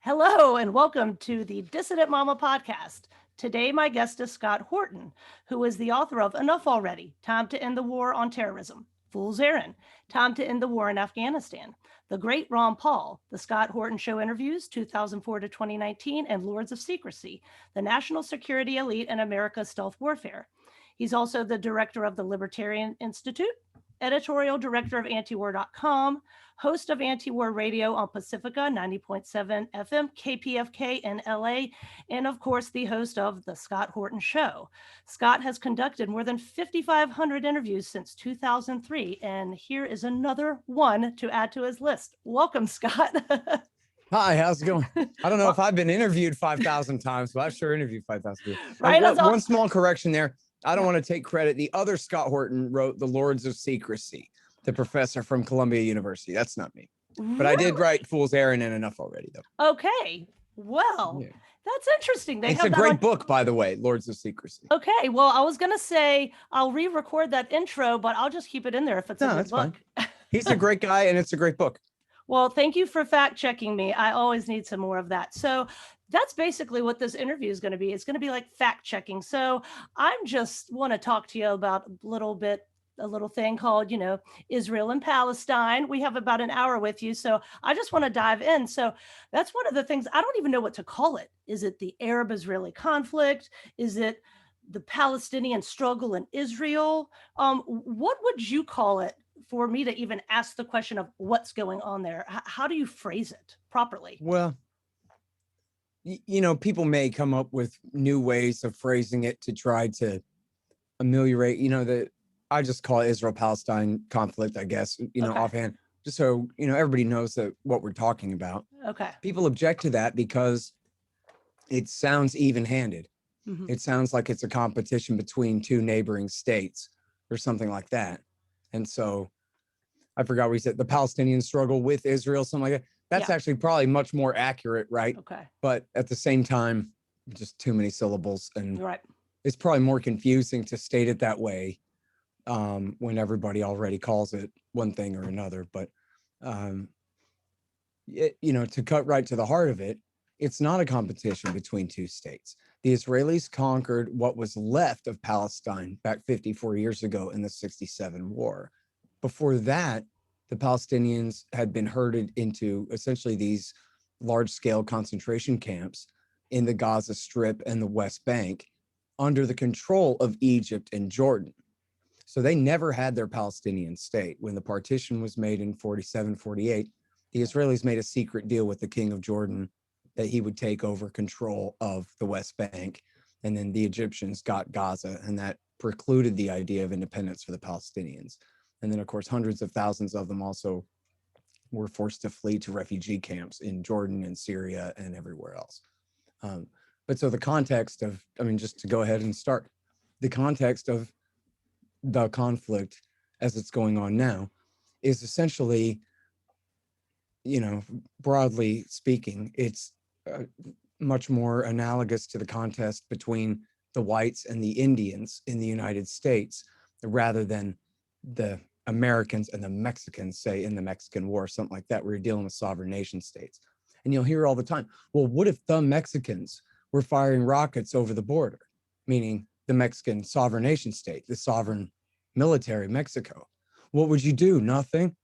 Hello and welcome to the Dissident Mama podcast. Today, my guest is Scott Horton, who is the author of Enough Already, Time to End the War on Terrorism, Fool's Errand, Time to End the War in Afghanistan, The Great Ron Paul, The Scott Horton Show Interviews, 2004 to 2019, and Lords of Secrecy, The National Security Elite and America's Stealth Warfare. He's also the director of the Libertarian Institute, editorial director of Antiwar.com, host of Antiwar Radio on Pacifica 90.7 FM KPFK in LA, and of course, the host of The Scott Horton Show. Scott has conducted more than 5,500 interviews since 2003, and here is another one to add to his list. Welcome, Scott. Hi, how's it going? I don't know if I've been interviewed 5,000 times, but I've sure interviewed 5,000 people. Right, one small correction there. I don't want to take credit. The other Scott Horton wrote The Lords of Secrecy, the professor from Columbia University. That's not me. But I did write Fool's Errand and Enough Already, though. Okay. Well, yeah. That's interesting. It's a great book, by the way, Lords of Secrecy. Okay. Well, I was going to say I'll re-record that intro, but I'll just keep it in there if it's a good book. Fine. He's a great guy, and it's a great book. Well, thank you for fact checking me. I always need some more of that. So that's basically what this interview is going to be. It's going to be like fact checking. So I'm just want to talk to you about a little thing called, Israel and Palestine. We have about an hour with you. So I just want to dive in. So that's one of the things, I don't even know what to call it. Is it the Arab-Israeli conflict? Is it the Palestinian struggle in Israel? What would you call it for me to even ask the question of what's going on there? How do you phrase it properly? Well, people may come up with new ways of phrasing it to try to ameliorate, I just call it Israel-Palestine conflict, I guess, offhand, just so, everybody knows that what we're talking about. Okay. People object to that because it sounds even-handed. Mm-hmm. It sounds like it's a competition between two neighboring states or something like that. And so I forgot what he said, the Palestinian struggle with Israel, something like that. That's actually probably much more accurate, right? Okay. But at the same time, just too many syllables. And right. It's probably more confusing to state it that way when everybody already calls it one thing or another. But, to cut right to the heart of it, it's not a competition between two states. The Israelis conquered what was left of Palestine back 54 years ago in the 67 war. Before that, the Palestinians had been herded into essentially these large-scale concentration camps in the Gaza Strip and the West Bank under the control of Egypt and Jordan. So they never had their Palestinian state. When the partition was made in 47, 48, the Israelis made a secret deal with the king of Jordan that he would take over control of the West Bank. And then the Egyptians got Gaza, and that precluded the idea of independence for the Palestinians. And then, of course, hundreds of thousands of them also were forced to flee to refugee camps in Jordan and Syria and everywhere else. But so the context of, just to go ahead and start, the context of the conflict as it's going on now is essentially, broadly speaking, it's much more analogous to the contest between the whites and the Indians in the United States rather than the Americans and the Mexicans, say, in the Mexican War, something like that, where you're dealing with sovereign nation states. And you'll hear all the time, well, what if the Mexicans were firing rockets over the border, meaning the Mexican sovereign nation state, the sovereign military, Mexico? What would you do? Nothing.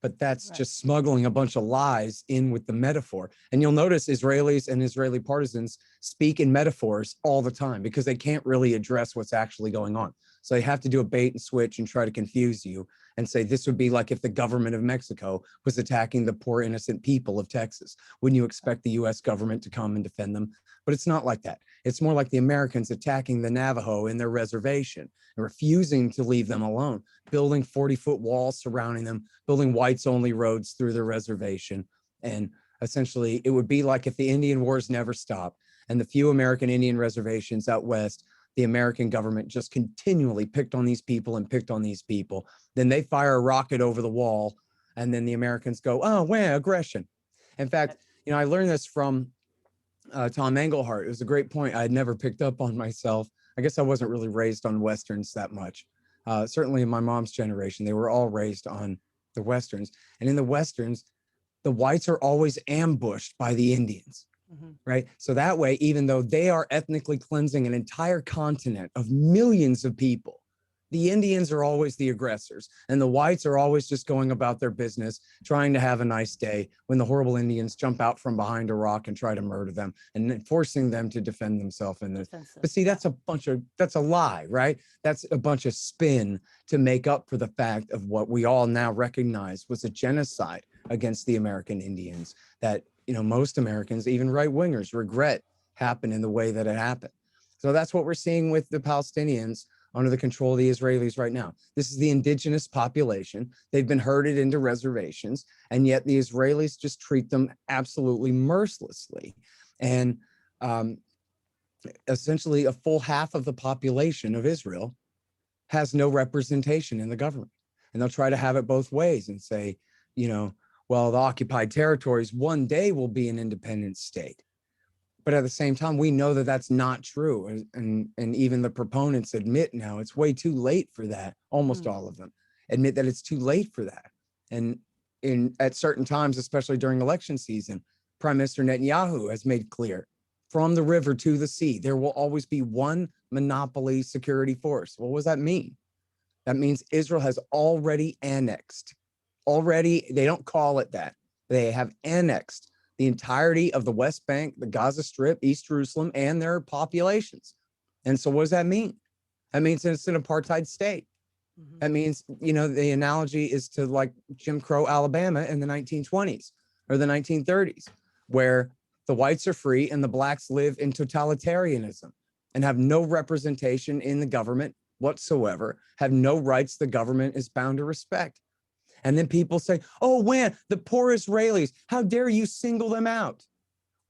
But that's right. Just smuggling a bunch of lies in with the metaphor. And you'll notice Israelis and Israeli partisans speak in metaphors all the time because they can't really address what's actually going on. So they have to do a bait and switch and try to confuse you and say, this would be like if the government of Mexico was attacking the poor innocent people of Texas. Wouldn't you expect the US government to come and defend them? But it's not like that. It's more like the Americans attacking the Navajo in their reservation and refusing to leave them alone, building 40-foot walls surrounding them, building whites-only roads through their reservation. And essentially, it would be like if the Indian Wars never stopped and the few American Indian reservations out west, the American government just continually picked on these people and picked on these people. Then they fire a rocket over the wall, and then the Americans go, oh, wow, aggression. In fact, I learned this from Tom Engelhardt. It was a great point I had never picked up on myself. I guess I wasn't really raised on Westerns that much. Certainly in my mom's generation, they were all raised on the Westerns. And in the Westerns, the whites are always ambushed by the Indians, right? So that way, even though they are ethnically cleansing an entire continent of millions of people, the Indians are always the aggressors, and the whites are always just going about their business, trying to have a nice day when the horrible Indians jump out from behind a rock and try to murder them and then forcing them to defend themselves. But see, that's a lie, right? That's a bunch of spin to make up for the fact of what we all now recognize was a genocide against the American Indians that, most Americans, even right-wingers, regret happened in the way that it happened. So that's what we're seeing with the Palestinians under the control of the Israelis right now. This is the indigenous population. They've been herded into reservations, and yet the Israelis just treat them absolutely mercilessly. And essentially a full half of the population of Israel has no representation in the government. And they'll try to have it both ways and say, well, the occupied territories one day will be an independent state. But at the same time, we know that that's not true. And even the proponents admit now it's way too late for that. Almost all of them admit that it's too late for that. And at certain times, especially during election season, Prime Minister Netanyahu has made clear, from the river to the sea, there will always be one monopoly security force. What does that mean? That means Israel has already annexed. Already, they don't call it that. They have annexed the entirety of the West Bank, the Gaza Strip, East Jerusalem, and their populations. And so what does that mean? That means it's an apartheid state. That means, the analogy is to like Jim Crow Alabama in the 1920s or the 1930s, where the whites are free and the blacks live in totalitarianism and have no representation in the government whatsoever, have no rights the government is bound to respect. And then people say, oh, man, the poor Israelis, how dare you single them out?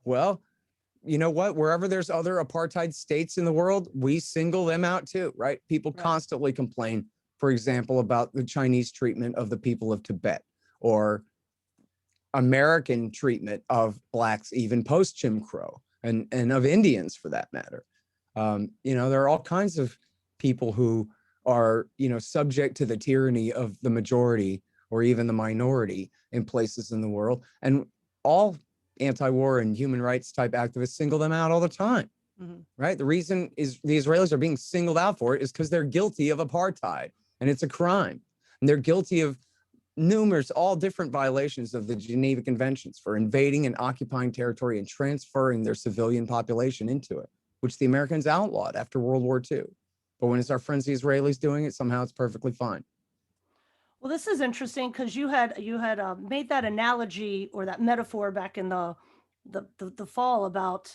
Well, you know what? Wherever there's other apartheid states in the world, we single them out too, right? People constantly complain, for example, about the Chinese treatment of the people of Tibet or American treatment of blacks, even post Jim Crow, and of Indians for that matter. There are all kinds of people who are, subject to the tyranny of the majority or even the minority in places in the world. And all anti-war and human rights type activists single them out all the time, right? The reason is the Israelis are being singled out for it is because they're guilty of apartheid, and it's a crime. And they're guilty of numerous, all different violations of the Geneva Conventions for invading and occupying territory and transferring their civilian population into it, which the Americans outlawed after World War II. But when it's our friends, the Israelis, doing it, somehow it's perfectly fine. Well, this is interesting because you had made that analogy or that metaphor back in the fall about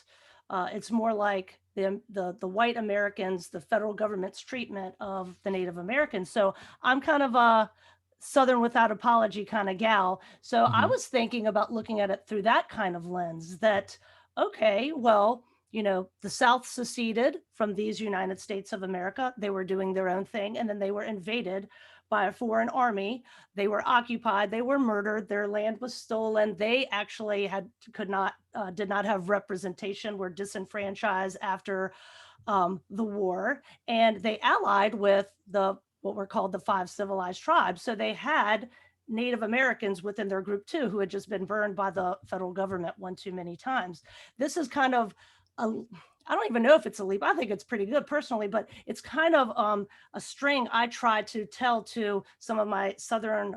it's more like the white Americans, the federal government's treatment of the Native Americans. So I'm kind of a Southern without apology kind of gal. So I was thinking about looking at it through that kind of lens that, okay, well, the South seceded from these United States of America. They were doing their own thing, and then they were invaded by a foreign army. They were occupied, they were murdered, their land was stolen. They actually did not have representation, were disenfranchised after the war. And they allied with what were called the 5 civilized tribes. So they had Native Americans within their group too, who had just been burned by the federal government one too many times. This is kind of I don't even know if it's a leap. I think it's pretty good personally, but it's kind of a string I try to tell to some of my Southern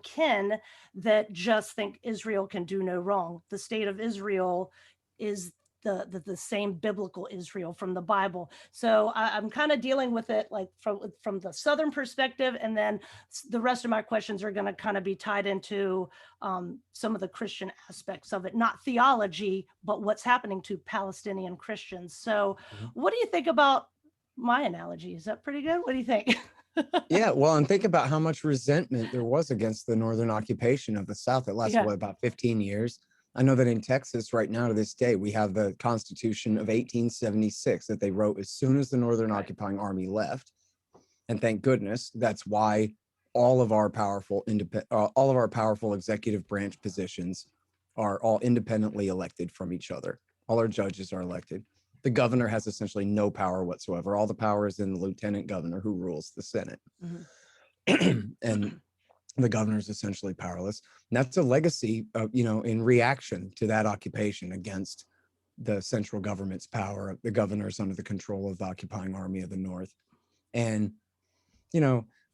kin that just think Israel can do no wrong. The state of Israel is the same biblical Israel from the Bible. So I'm kind of dealing with it like from the Southern perspective, and then the rest of my questions are going to kind of be tied into some of the Christian aspects of it, not theology, but what's happening to Palestinian Christians. So what do you think about my analogy? Is that pretty good? What do you think? Yeah, well, and think about how much resentment there was against the Northern occupation of the South. It lasted about 15 years. I know that in Texas right now to this day, we have the Constitution of 1876 that they wrote as soon as the Northern occupying army left. And thank goodness, that's why all of our powerful executive branch positions are all independently elected from each other. All our judges are elected. The governor has essentially no power whatsoever. All the power is in the lieutenant governor who rules the Senate. And the governor's essentially powerless. And that's a legacy of, in reaction to that occupation against the central government's power. The governor's under the control of the occupying army of the North. And,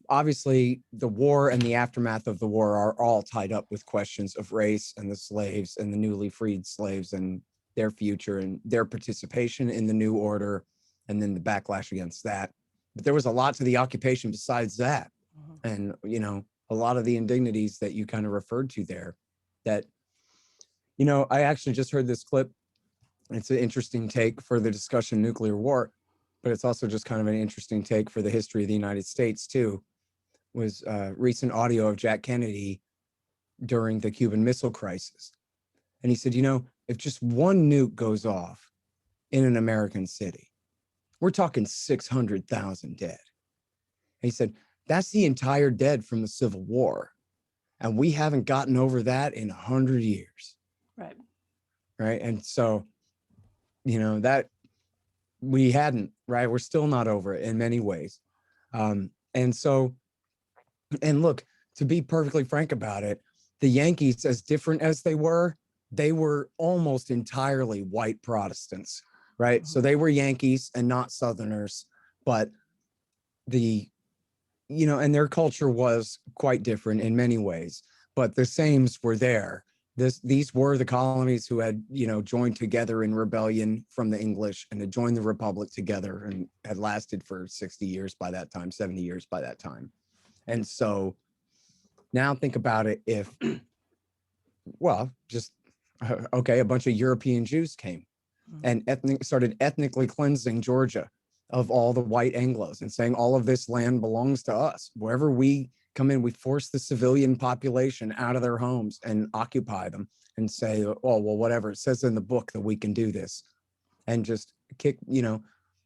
obviously the war and the aftermath of the war are all tied up with questions of race and the slaves and the newly freed slaves and their future and their participation in the new order, and then the backlash against that. But there was a lot to the occupation besides that. And, a lot of the indignities that you kind of referred to there that, I actually just heard this clip. It's an interesting take for the discussion nuclear war, but it's also just kind of an interesting take for the history of the United States too. Was recent audio of Jack Kennedy during the Cuban Missile Crisis. And he said, if just one nuke goes off in an American city, we're talking 600,000 dead. And he said, that's the entire dead from the Civil War. And we haven't gotten over that in 100 years. Right. Right. And so, that we hadn't, right? We're still not over it in many ways. And look, to be perfectly frank about it, the Yankees, as different as they were almost entirely white Protestants, right? So they were Yankees and not Southerners, but and their culture was quite different in many ways, but the sames were there. These were the colonies who had, joined together in rebellion from the English and had joined the Republic together and had lasted for 60 years by that time, 70 years by that time. And so now think about it a bunch of European Jews came and started ethnically cleansing Georgia of all the white Anglos and saying all of this land belongs to us. Wherever we come in, we force the civilian population out of their homes and occupy them and say, oh, well, whatever, it says in the book that we can do this, and just kick,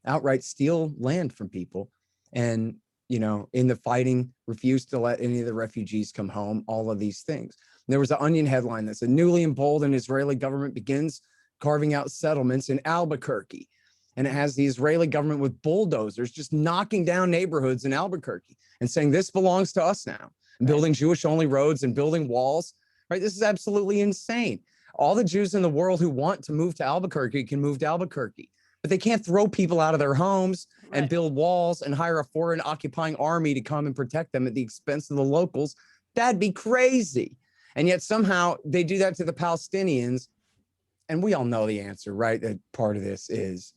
outright steal land from people. And, in the fighting, refused to let any of the refugees come home, all of these things. And there was an Onion headline that said, newly emboldened Israeli government begins carving out settlements in Albuquerque. And it has the Israeli government with bulldozers just knocking down neighborhoods in Albuquerque and saying, this belongs to us now, and building Jewish-only roads and building walls, right? This is absolutely insane. All the Jews in the world who want to move to Albuquerque can move to Albuquerque, but they can't throw people out of their homes and build walls and hire a foreign occupying army to come and protect them at the expense of the locals. That'd be crazy. And yet somehow they do that to the Palestinians. And we all know the answer, right? That part of this is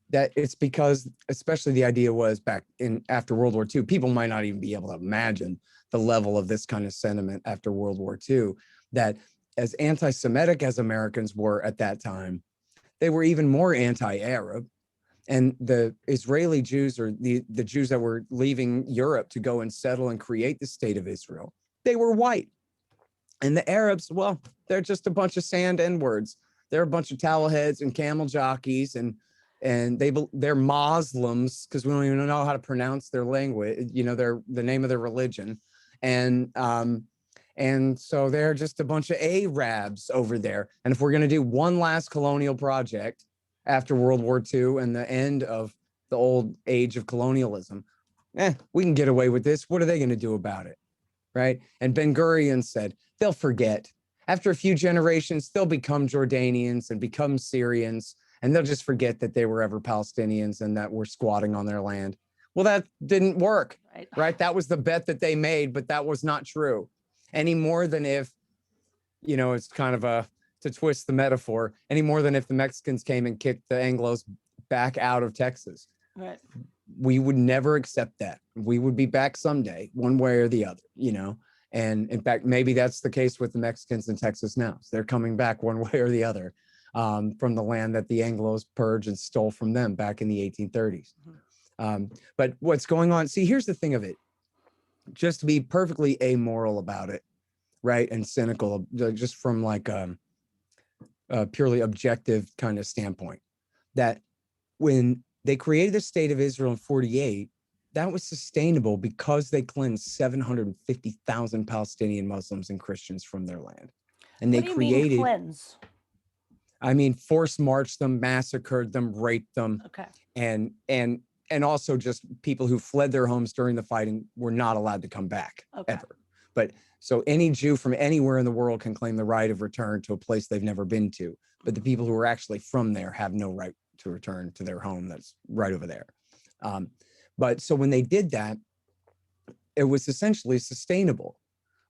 that it's because, especially the idea was back in after World War II, people might not even be able to imagine the level of this kind of sentiment after World War II, that as anti-Semitic as Americans were at that time, they were even more anti-Arab. And the Israeli Jews, or the Jews that were leaving Europe to go and settle and create the state of Israel, they were white. And the Arabs, well, they're just a bunch of sand N-words. They're a bunch of towelheads and camel jockeys, and they're Muslims, because we don't even know how to pronounce their language, the name of their religion. And so they're just a bunch of Arabs over there. And if we're going to do one last colonial project after World War II and the end of the old age of colonialism, we can get away with this. What are they going to do about it? Right? And Ben-Gurion said, they'll forget. After a few generations, they'll become Jordanians and become Syrians, and they'll just forget that they were ever Palestinians and that we're squatting on their land. Well, that didn't work, right? That was the bet that they made, but that was not true. Any more than if, it's kind of to twist the metaphor, any more than if the Mexicans came and kicked the Anglos back out of Texas. Right. We would never accept that. We would be back someday, one way or the other, And in fact, maybe that's the case with the Mexicans in Texas now. So they're coming back one way or the other from the land that the Anglos purged and stole from them back in the 1830s. But what's going on? See, here's the thing of it. Just to be perfectly amoral about it, right, and cynical, just from like a purely objective kind of standpoint, that when they created the state of Israel in 1948, that was sustainable because they cleansed 750,000 Palestinian Muslims and Christians from their land. And they created, cleanse? I mean, force marched them, massacred them, raped them. Okay. And also just people who fled their homes during the fighting were not allowed to come back ever. But so any Jew from anywhere in the world can claim the right of return to a place they've never been to. But the people who are actually from there have no right to return to their home that's right over there. But so when they did that, it was essentially sustainable,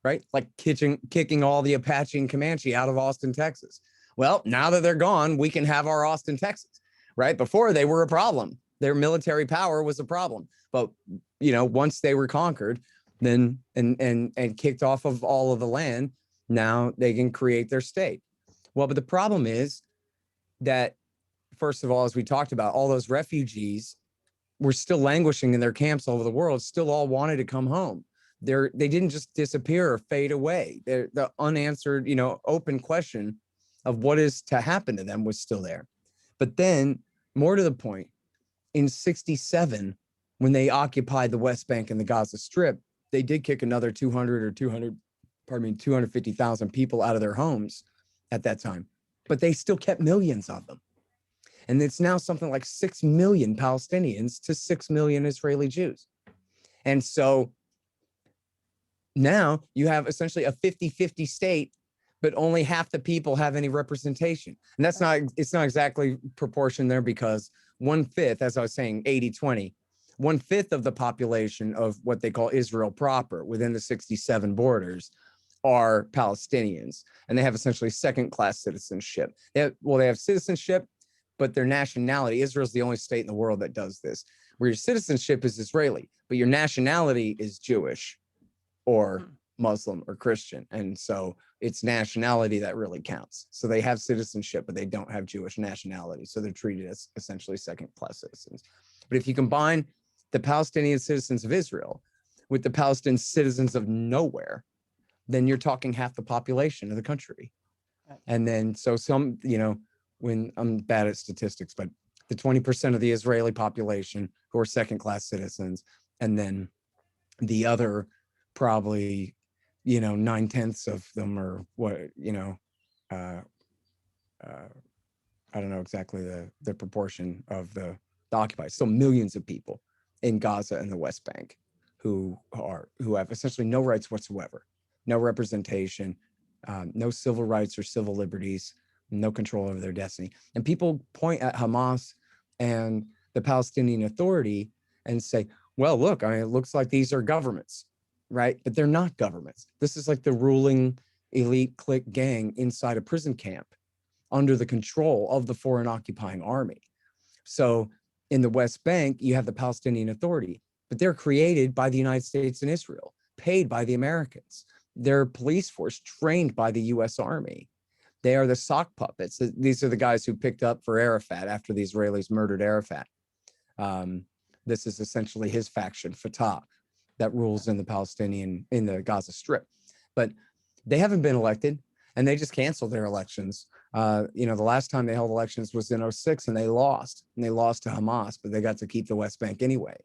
right? Like kicking all the Apache and Comanche out of Austin, Texas. Well, now that they're gone, we can have our Austin, Texas, right? Before they were a problem. Their military power was a problem. But, you know, once they were conquered, then and kicked off of all of the land, now they can create their state. Well, but the problem is that, first of all, as we talked about, all those refugees were still languishing in their camps all over the world, still all wanted to come home. They didn't just disappear or fade away. The unanswered, you know, open question of what is to happen to them was still there. But then, more to the point, in 1967, when they occupied the West Bank and the Gaza Strip, they did kick another 250,000 people out of their homes at that time, but they still kept millions of them. And it's now something like 6 million Palestinians to 6 million Israeli Jews. And so now you have essentially a 50-50 state, but only half the people have any representation. And it's not exactly proportion there, because 1/5, as I was saying, 80-20, 1/5 of the population of what they call Israel proper within the 67 borders are Palestinians. And they have essentially second-class citizenship. They have citizenship, but their nationality, Israel's the only state in the world that does this, where your citizenship is Israeli, but your nationality is Jewish or Muslim or Christian. And so it's nationality that really counts. So they have citizenship, but they don't have Jewish nationality. So they're treated as essentially second-class citizens. But if you combine the Palestinian citizens of Israel with the Palestinian citizens of nowhere, then you're talking half the population of the country. And then, so some, you know, when I'm bad at statistics, but the 20% of the Israeli population who are second-class citizens, and then the other probably, you know, 9/10 of them are what, you know, I don't know exactly the proportion of the occupied. So millions of people in Gaza and the West Bank who have essentially no rights whatsoever, no representation, no civil rights or civil liberties, no control over their destiny. And people point at Hamas and the Palestinian Authority and say, well, look, I mean, it looks like these are governments, right? But they're not governments. This is like the ruling elite clique gang inside a prison camp under the control of the foreign occupying army. So in the West Bank, you have the Palestinian Authority, but they're created by the United States and Israel, paid by the Americans. They're police force trained by the US Army. They are the sock puppets. These are the guys who picked up for Arafat after the Israelis murdered Arafat. This is essentially his faction, Fatah, that rules in the Gaza Strip. But they haven't been elected, and they just canceled their elections. You know, the last time they held elections was in 2006, and they lost to Hamas, but they got to keep the West Bank anyway.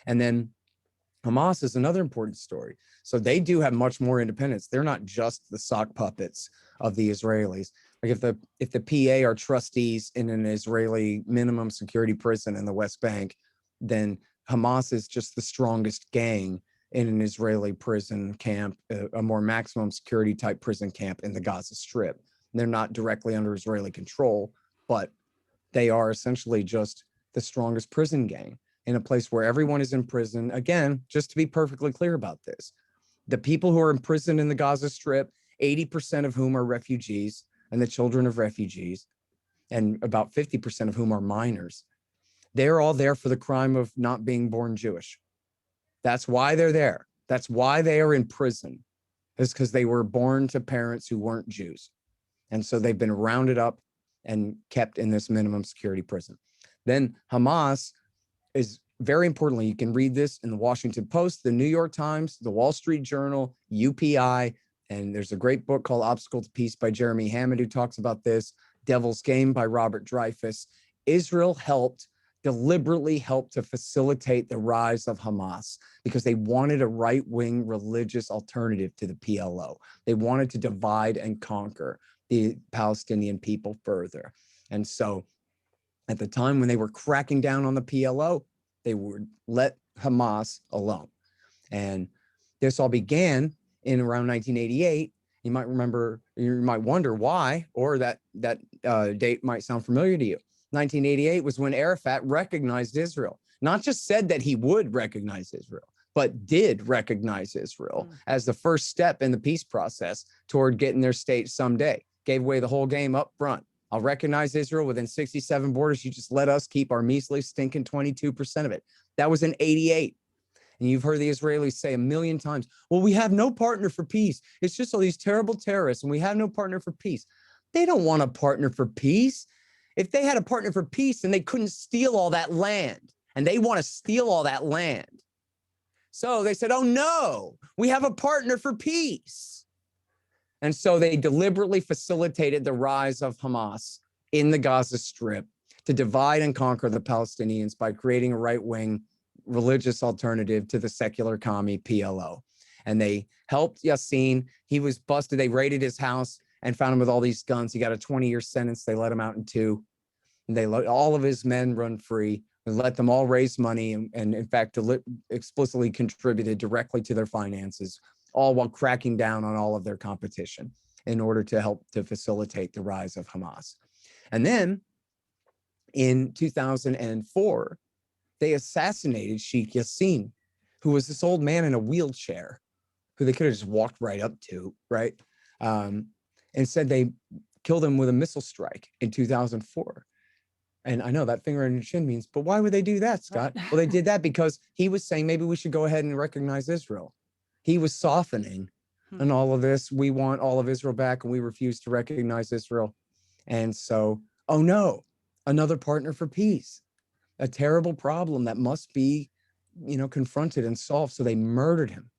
And then Hamas is another important story. So they do have much more independence. They're not just the sock puppets of the Israelis. Like if the PA are trustees in an Israeli minimum security prison in the West Bank, then Hamas is just the strongest gang in an Israeli prison camp, a more maximum security type prison camp in the Gaza Strip. They're not directly under Israeli control, but they are essentially just the strongest prison gang in a place where everyone is in prison. Again, just to be perfectly clear about this, the people who are imprisoned in the Gaza Strip, 80% of whom are refugees and the children of refugees, and about 50% of whom are minors, they're all there for the crime of not being born Jewish. That's why they're there. That's why they are in prison, is because they were born to parents who weren't Jews. And so they've been rounded up and kept in this minimum security prison. Then Hamas is, very importantly, you can read this in the Washington Post, the New York Times, the Wall Street Journal, UPI, and there's a great book called Obstacle to Peace by Jeremy Hammond who talks about this, Devil's Game by Robert Dreyfuss. Israel deliberately helped to facilitate the rise of Hamas because they wanted a right-wing religious alternative to the PLO. They wanted to divide and conquer the Palestinian people further. And so at the time when they were cracking down on the PLO, they would let Hamas alone. And this all began in around 1988. You might remember, you might wonder why, or that date might sound familiar to you. 1988 was when Arafat recognized Israel. Not just said that he would recognize Israel, but did recognize Israel as the first step in the peace process toward getting their state someday. Gave away the whole game up front. I'll recognize Israel within 67 borders. You just let us keep our measly stinking 22% of it. That was in 88. And you've heard the Israelis say a million times, well, we have no partner for peace. It's just all these terrible terrorists and we have no partner for peace. They don't want a partner for peace. If they had a partner for peace, then they couldn't steal all that land. And they want to steal all that land. So they said, oh no, we have a partner for peace. And so they deliberately facilitated the rise of Hamas in the Gaza Strip to divide and conquer the Palestinians by creating a right-wing religious alternative to the secular commie PLO. And they helped Yassin. He was busted. They raided his house and found him with all these guns. He got a 20-year sentence. They let him out in 2. And they let all of his men run free and let them all raise money and in fact, explicitly contributed directly to their finances, all while cracking down on all of their competition in order to help to facilitate the rise of Hamas. And then in 2004, they assassinated Sheikh Yassin, who was this old man in a wheelchair, who they could have just walked right up to, right? And said they killed him with a missile strike in 2004. And I know that finger on your chin means, but why would they do that, Scott? Well, they did that because he was saying maybe we should go ahead and recognize Israel. He was softening on all of this. We want all of Israel back and we refuse to recognize Israel. And so, oh no, another partner for peace, a terrible problem that must be, confronted and solved. So they murdered him.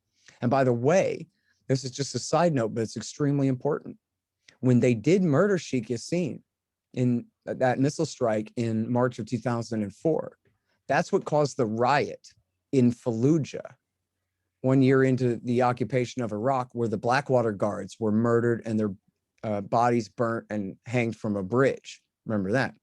And by the way, this is just a side note, but it's extremely important. When they did murder Sheikh Yassin in that missile strike in March of 2004, that's what caused the riot in Fallujah 1 year into the occupation of Iraq, where the Blackwater guards were murdered and their bodies burnt and hanged from a bridge. Remember that?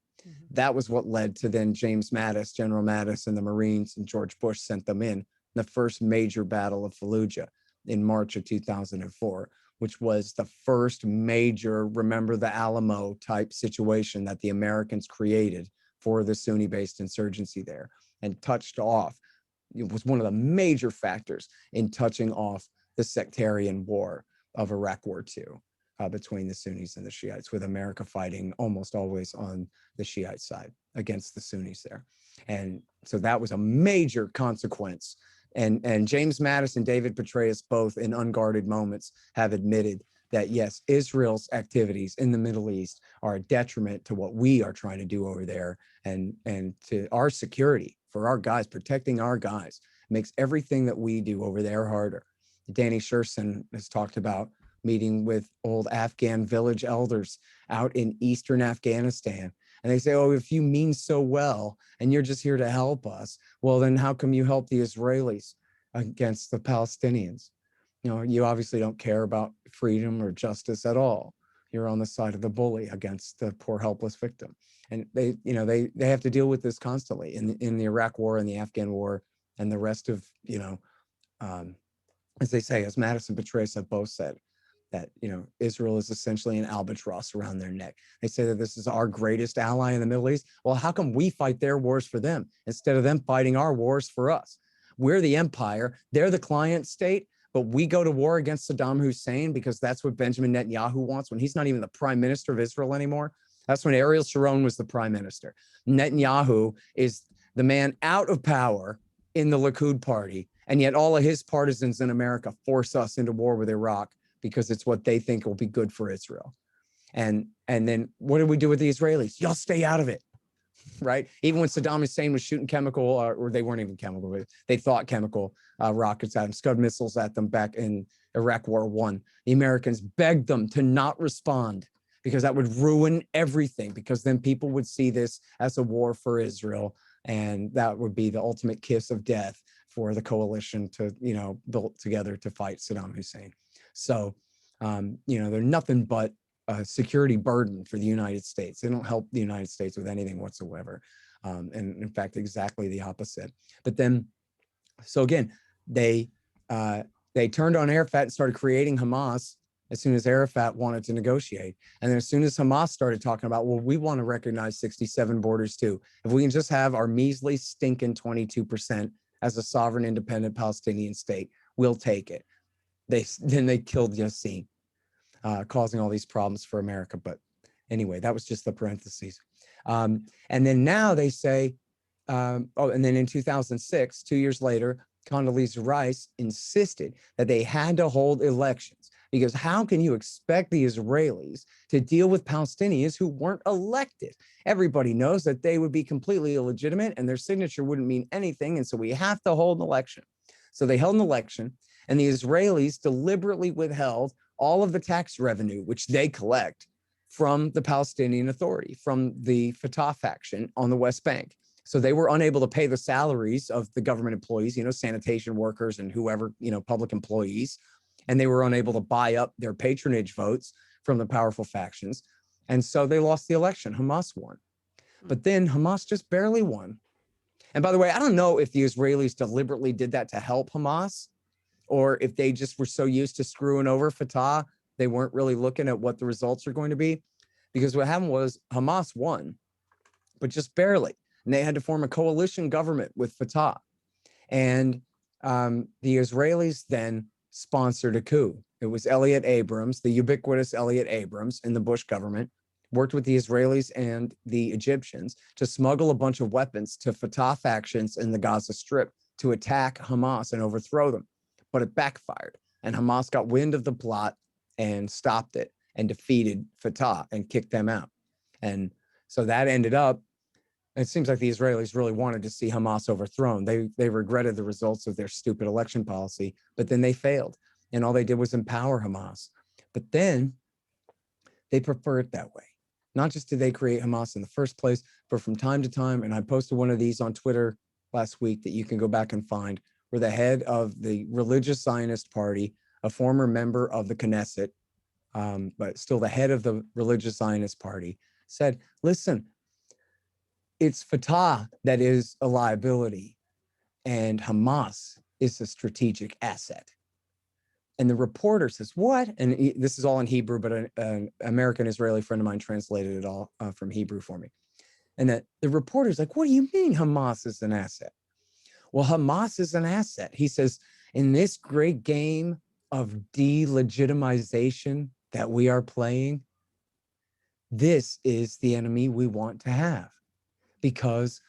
That was what led to then James Mattis, General Mattis and the Marines, and George Bush sent them in the first major battle of Fallujah in March of 2004, which was the first major, remember the Alamo type situation that the Americans created for the Sunni-based insurgency there, and touched off. It was one of the major factors in touching off the sectarian war of Iraq War II between the Sunnis and the Shiites, with America fighting almost always on the Shiite side against the Sunnis there. And so that was a major consequence. And James Mattis and David Petraeus, both in unguarded moments, have admitted that, yes, Israel's activities in the Middle East are a detriment to what we are trying to do over there, and to our security for our guys, protecting our guys. It makes everything that we do over there harder. Danny Sherson has talked about meeting with old Afghan village elders out in eastern Afghanistan. And they say, oh, if you mean so well and you're just here to help us, well, then how come you help the Israelis against the Palestinians? You obviously don't care about freedom or justice at all. You're on the side of the bully against the poor, helpless victim. And they have to deal with this constantly in the Iraq War and the Afghan War and the rest of, as they say, as Mattis and Petraeus have both said, that, Israel is essentially an albatross around their neck. They say that this is our greatest ally in the Middle East. Well, how come we fight their wars for them instead of them fighting our wars for us? We're the empire, they're the client state, but we go to war against Saddam Hussein because that's what Benjamin Netanyahu wants, when he's not even the prime minister of Israel anymore. That's when Ariel Sharon was the prime minister. Netanyahu is the man out of power in the Likud party, and yet all of his partisans in America force us into war with Iraq because it's what they think will be good for Israel. And then what do we do with the Israelis? Y'all stay out of it, right? Even when Saddam Hussein was shooting chemical, or they weren't even chemical, they thought chemical rockets at them, Scud missiles at them back in Iraq War I, the Americans begged them to not respond because that would ruin everything, because then people would see this as a war for Israel, and that would be the ultimate kiss of death for the coalition to, build together to fight Saddam Hussein. So, they're nothing but a security burden for the United States. They don't help the United States with anything whatsoever. And in fact, exactly the opposite. But then, so again, they They turned on Arafat and started creating Hamas as soon as Arafat wanted to negotiate. And then as soon as Hamas started talking about, well, we want to recognize 67 borders too. If we can just have our measly stinking 22% as a sovereign independent Palestinian state, we'll take it. Then they killed Yassin, causing all these problems for America. But anyway, that was just the parentheses. And then now they say, and then in 2006, 2 years later, Condoleezza Rice insisted that they had to hold elections, because how can you expect the Israelis to deal with Palestinians who weren't elected? Everybody knows that they would be completely illegitimate and their signature wouldn't mean anything. And so we have to hold an election. So they held an election, and the Israelis deliberately withheld all of the tax revenue, which they collect from the Palestinian Authority, from the Fatah faction on the West Bank. So they were unable to pay the salaries of the government employees, sanitation workers and whoever, public employees. And they were unable to buy up their patronage votes from the powerful factions. And so they lost the election. Hamas won. But then Hamas just barely won. And by the way, I don't know if the Israelis deliberately did that to help Hamas, or if they just were so used to screwing over Fatah, they weren't really looking at what the results are going to be. Because what happened was Hamas won, but just barely. And they had to form a coalition government with Fatah. And the Israelis then sponsored a coup. It was Elliot Abrams, the ubiquitous Elliot Abrams in the Bush government, worked with the Israelis and the Egyptians to smuggle a bunch of weapons to Fatah factions in the Gaza Strip to attack Hamas and overthrow them. But it backfired, and Hamas got wind of the plot and stopped it and defeated Fatah and kicked them out. And so that ended up, it seems like the Israelis really wanted to see Hamas overthrown. They regretted the results of their stupid election policy, but then they failed. And all they did was empower Hamas. But then they prefer it that way. Not just did they create Hamas in the first place, but from time to time, and I posted one of these on Twitter last week that you can go back and find, where the head of the religious Zionist party, a former member of the Knesset, but still the head of the religious Zionist party, said, listen, it's Fatah that is a liability, and Hamas is a strategic asset. And the reporter says, what? And this is all in Hebrew, but an American-Israeli friend of mine translated it all from Hebrew for me. And the reporter's like, what do you mean Hamas is an asset? Well, Hamas is an asset. He says, in this great game of delegitimization that we are playing, this is the enemy we want to have, because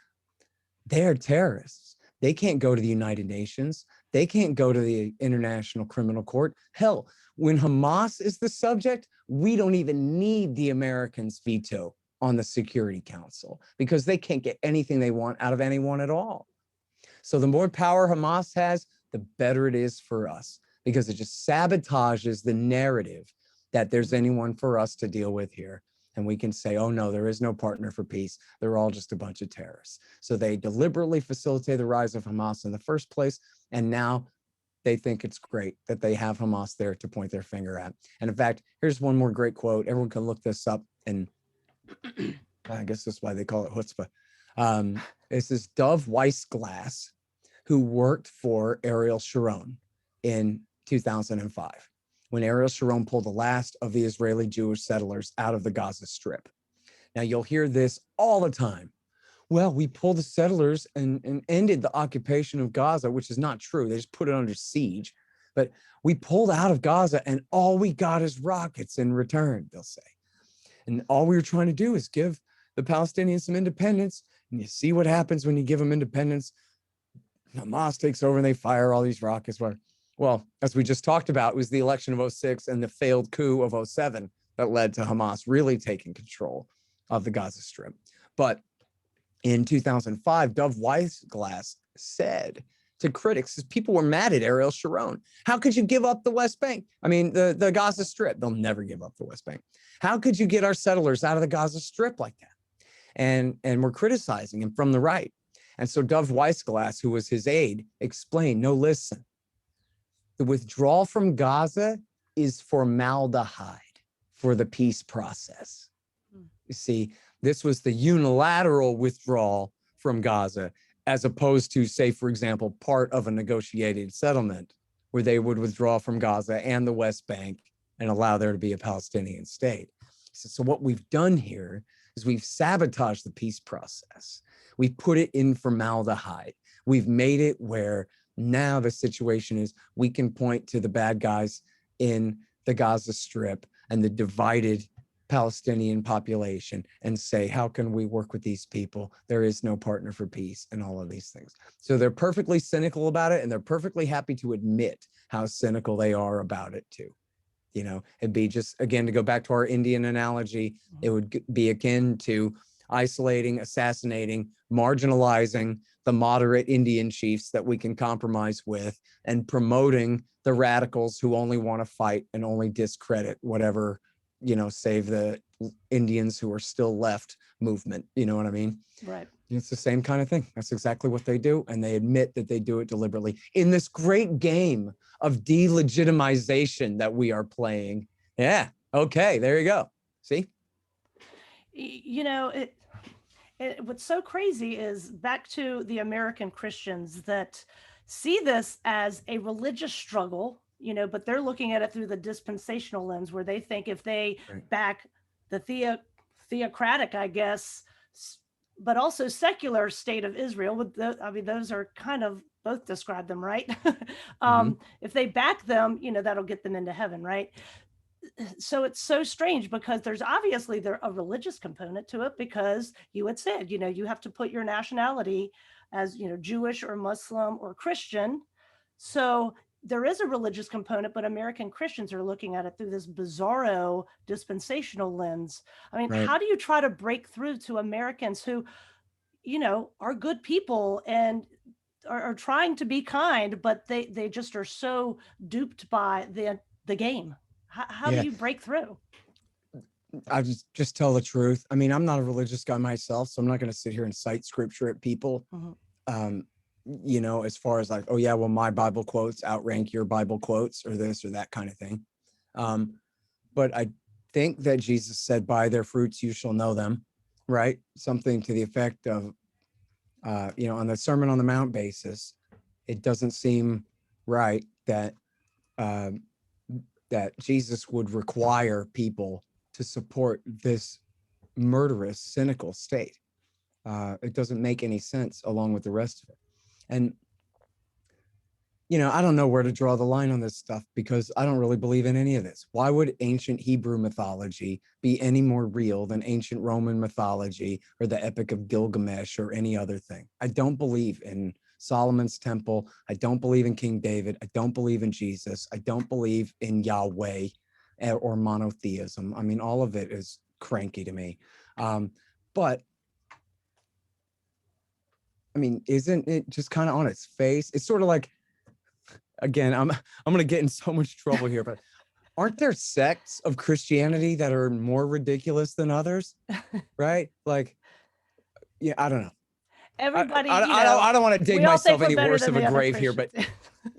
they're terrorists. They can't go to the United Nations. They can't go to the International Criminal Court. Hell, when Hamas is the subject, we don't even need the Americans' veto on the Security Council, because they can't get anything they want out of anyone at all. So the more power Hamas has, the better it is for us, because it just sabotages the narrative that there's anyone for us to deal with here. And we can say, oh no, there is no partner for peace. They're all just a bunch of terrorists. So they deliberately facilitate the rise of Hamas in the first place. And now they think it's great that they have Hamas there to point their finger at. And in fact, here's one more great quote. Everyone can look this up, and I guess that's why they call it chutzpah. This is Dov Weissglass, who worked for Ariel Sharon in 2005. When Ariel Sharon pulled the last of the Israeli Jewish settlers out of the Gaza Strip. Now, you'll hear this all the time. Well, we pulled the settlers and ended the occupation of Gaza, which is not true. They just put it under siege. But we pulled out of Gaza and all we got is rockets in return, they'll say. And all we were trying to do is give the Palestinians some independence. And you see what happens when you give them independence. Hamas takes over and they fire all these rockets. Well, as we just talked about, it was the election of 2006 and the failed coup of 2007 that led to Hamas really taking control of the Gaza Strip. But in 2005, Dov Weissglass said to critics, people were mad at Ariel Sharon. How could you give up the West Bank? I mean, the Gaza Strip. They'll never give up the West Bank. How could you get our settlers out of the Gaza Strip like that? And we're criticizing him from the right. And so Dov Weissglass, who was his aide, explained, no, listen. The withdrawal from Gaza is formaldehyde for the peace process. You see, this was the unilateral withdrawal from Gaza, as opposed to, say, for example, part of a negotiated settlement where they would withdraw from Gaza and the West Bank and allow there to be a Palestinian state. So what we've done here is we've sabotaged the peace process. We've put it in formaldehyde. We've made it where now the situation is we can point to the bad guys in the Gaza Strip and the divided Palestinian population and say, how can we work with these people? There is no partner for peace and all of these things. So they're perfectly cynical about it, and they're perfectly happy to admit how cynical they are about it too. You know, it'd be just, again, to go back to our Indian analogy, it would be akin to isolating, assassinating, marginalizing the moderate Indian chiefs that we can compromise with, and promoting the radicals who only want to fight and only discredit whatever, you know, save the Indians who are still left movement. You know what I mean? Right. It's the same kind of thing. That's exactly what they do. And they admit that they do it deliberately in this great game of delegitimization that we are playing. Yeah. Okay. There you go. See? You know, what's so crazy is back to the American Christians that see this as a religious struggle, you know, but they're looking at it through the dispensational lens, where they think if they back the theocratic, I guess, but also secular state of Israel, with I mean, those are kind of both describe them, right? If they back them, you know, that'll get them into heaven, right? So it's so strange because there's obviously a religious component to it, because you had said, you know, you have to put your nationality as, you know, Jewish or Muslim or Christian. So there is a religious component, but American Christians are looking at it through this bizarro dispensational lens. I mean, how do you try to break through to Americans who, you know, are good people and are trying to be kind, but they just are so duped by the game? How do you break through? I just tell the truth. I mean, I'm not a religious guy myself, so I'm not going to sit here and cite scripture at people. You know, as far as like, oh yeah, well, my Bible quotes outrank your Bible quotes or this or that kind of thing. But I think that Jesus said, by their fruits you shall know them, right? Something to the effect of, you know, on the Sermon on the Mount basis, it doesn't seem right that that Jesus would require people to support this murderous, cynical state. It doesn't make any sense along with the rest of it. And, you know, I don't know where to draw the line on this stuff, because I don't really believe in any of this. Why would ancient Hebrew mythology be any more real than ancient Roman mythology or the Epic of Gilgamesh or any other thing? I don't believe in Solomon's temple. I don't believe in King David. I don't believe in Jesus. I don't believe in Yahweh or monotheism. I mean, all of it is cranky to me. But I mean, isn't it just kind of on its face? It's sort of like, again, I'm going to get in so much trouble here, but aren't there sects of Christianity that are more ridiculous than others? Right? Like, yeah, I don't know. Everybody, I don't want to dig myself any worse of a grave here, but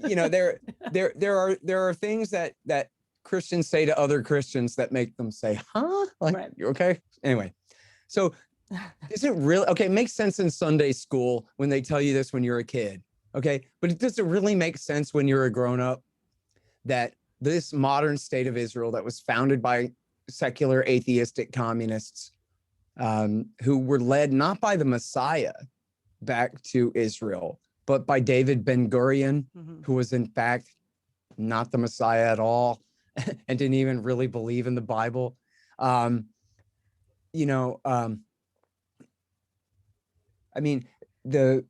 you know, there are things that Christians say to other Christians that make them say, huh? Like, okay. Anyway, so is it really okay? It makes sense in Sunday school when they tell you this when you're a kid. Okay. But it doesn't really make sense when you're a grown up that this modern state of Israel that was founded by secular atheistic communists who were led not by the Messiah back to Israel, but by David Ben-Gurion, who was in fact not the Messiah at all and didn't even really believe in the Bible. You know, I mean, the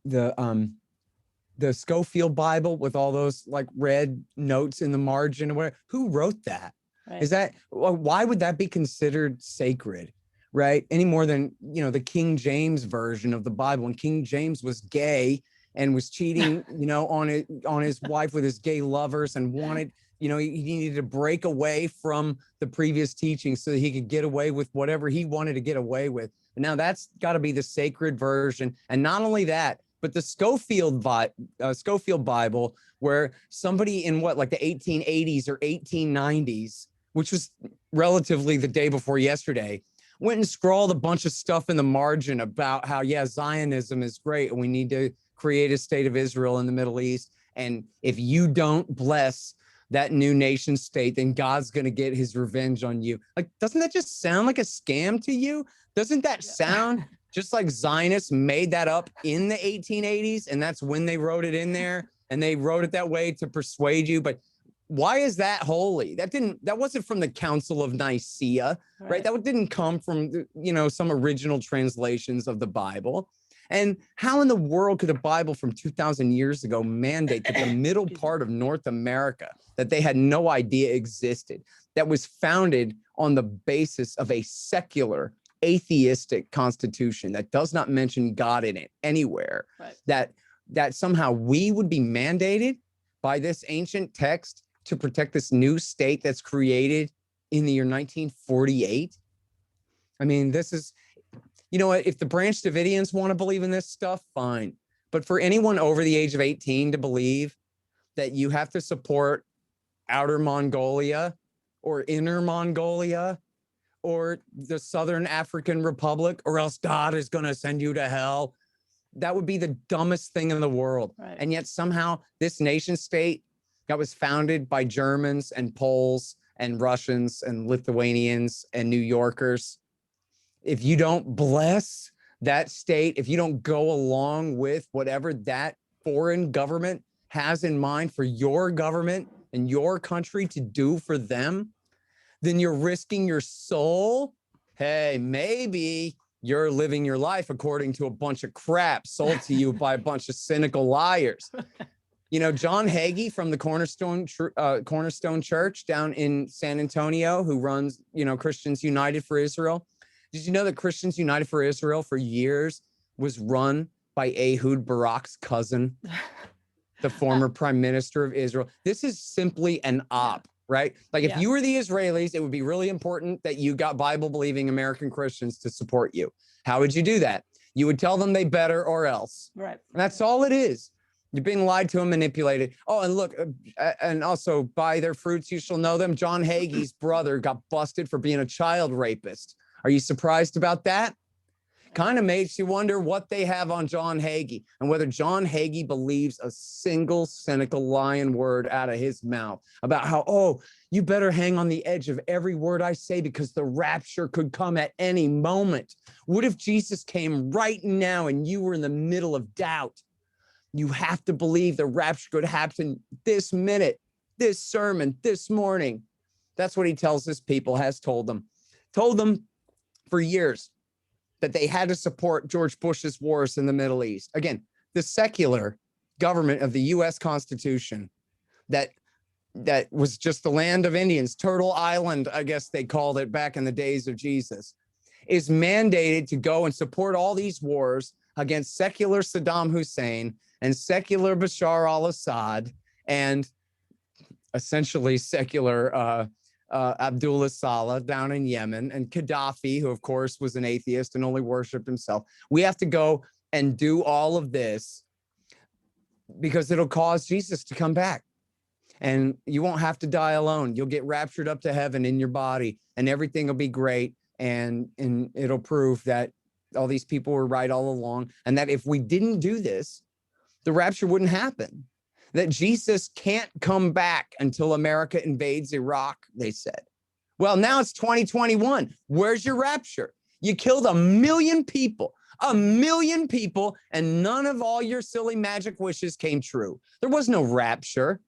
Schofield Bible with all those like red notes in the margin or whatever, who wrote that? Right. Is that, why would that be considered sacred? Right? Any more than, you know, the King James version of the Bible. And King James was gay and was cheating, you know, on his wife with his gay lovers, and wanted, you know, he needed to break away from the previous teaching so that he could get away with whatever he wanted to get away with. Now that's got to be the sacred version. And not only that, but the Schofield Bible, where somebody in like the 1880s or 1890s, which was relatively the day before yesterday, went and scrawled a bunch of stuff in the margin about how, yeah, Zionism is great and we need to create a state of Israel in the Middle East. And if you don't bless that new nation state, then God's going to get his revenge on you. Like, doesn't that just sound like a scam to you? Doesn't that sound just like Zionists made that up in the 1880s? And that's when they wrote it in there, and they wrote it that way to persuade you. But why is that holy? That wasn't from the Council of Nicaea, right? That didn't come from, some original translations of the Bible. And how in the world could a Bible from 2,000 years ago mandate that the middle part of North America that they had no idea existed, that was founded on the basis of a secular, atheistic constitution that does not mention God in it anywhere, that somehow we would be mandated by this ancient text to protect this new state that's created in the year 1948? I mean, this is... You know what? If the Branch Davidians want to believe in this stuff, fine. But for anyone over the age of 18 to believe that you have to support Outer Mongolia or Inner Mongolia or the Southern African Republic, or else God is going to send you to hell, that would be the dumbest thing in the world. Right. And yet somehow this nation state that was founded by Germans and Poles and Russians and Lithuanians and New Yorkers, if you don't bless that state, if you don't go along with whatever that foreign government has in mind for your government and your country to do for them, then you're risking your soul. Hey, maybe you're living your life according to a bunch of crap sold to you by a bunch of cynical liars. John Hagee from the Cornerstone Church down in San Antonio, who runs, Christians United for Israel. Did you know that Christians United for Israel for years was run by Ehud Barak's cousin, the former prime minister of Israel? This is simply an op, right? Like if you were the Israelis, it would be really important that you got Bible-believing American Christians to support you. How would you do that? You would tell them they better or else. Right. And that's all it is. You're being lied to and manipulated. Oh, and look, and also by their fruits you shall know them. John Hagee's brother got busted for being a child rapist. Are you surprised about that? Kind of makes you wonder what they have on John Hagee and whether John Hagee believes a single cynical lying word out of his mouth about how, you better hang on the edge of every word I say because the rapture could come at any moment. What if Jesus came right now and you were in the middle of doubt? You have to believe the rapture could happen this minute, this sermon, this morning. That's what he tells his people, has told them for years, that they had to support George Bush's wars in the Middle East. Again, the secular government of the U.S. Constitution that was just the land of Indians, Turtle Island, I guess they called it back in the days of Jesus, is mandated to go and support all these wars against secular Saddam Hussein and secular Bashar al-Assad and essentially secular Abdullah Saleh down in Yemen, and Gaddafi, who of course was an atheist and only worshiped himself. We have to go and do all of this because it'll cause Jesus to come back. And you won't have to die alone. You'll get raptured up to heaven in your body and everything will be great. And it'll prove that all these people were right all along. And that if we didn't do this, the rapture wouldn't happen. That Jesus can't come back until America invades Iraq, they said. Well, now it's 2021. Where's your rapture? You killed 1 million people, and none of all your silly magic wishes came true. There was no rapture.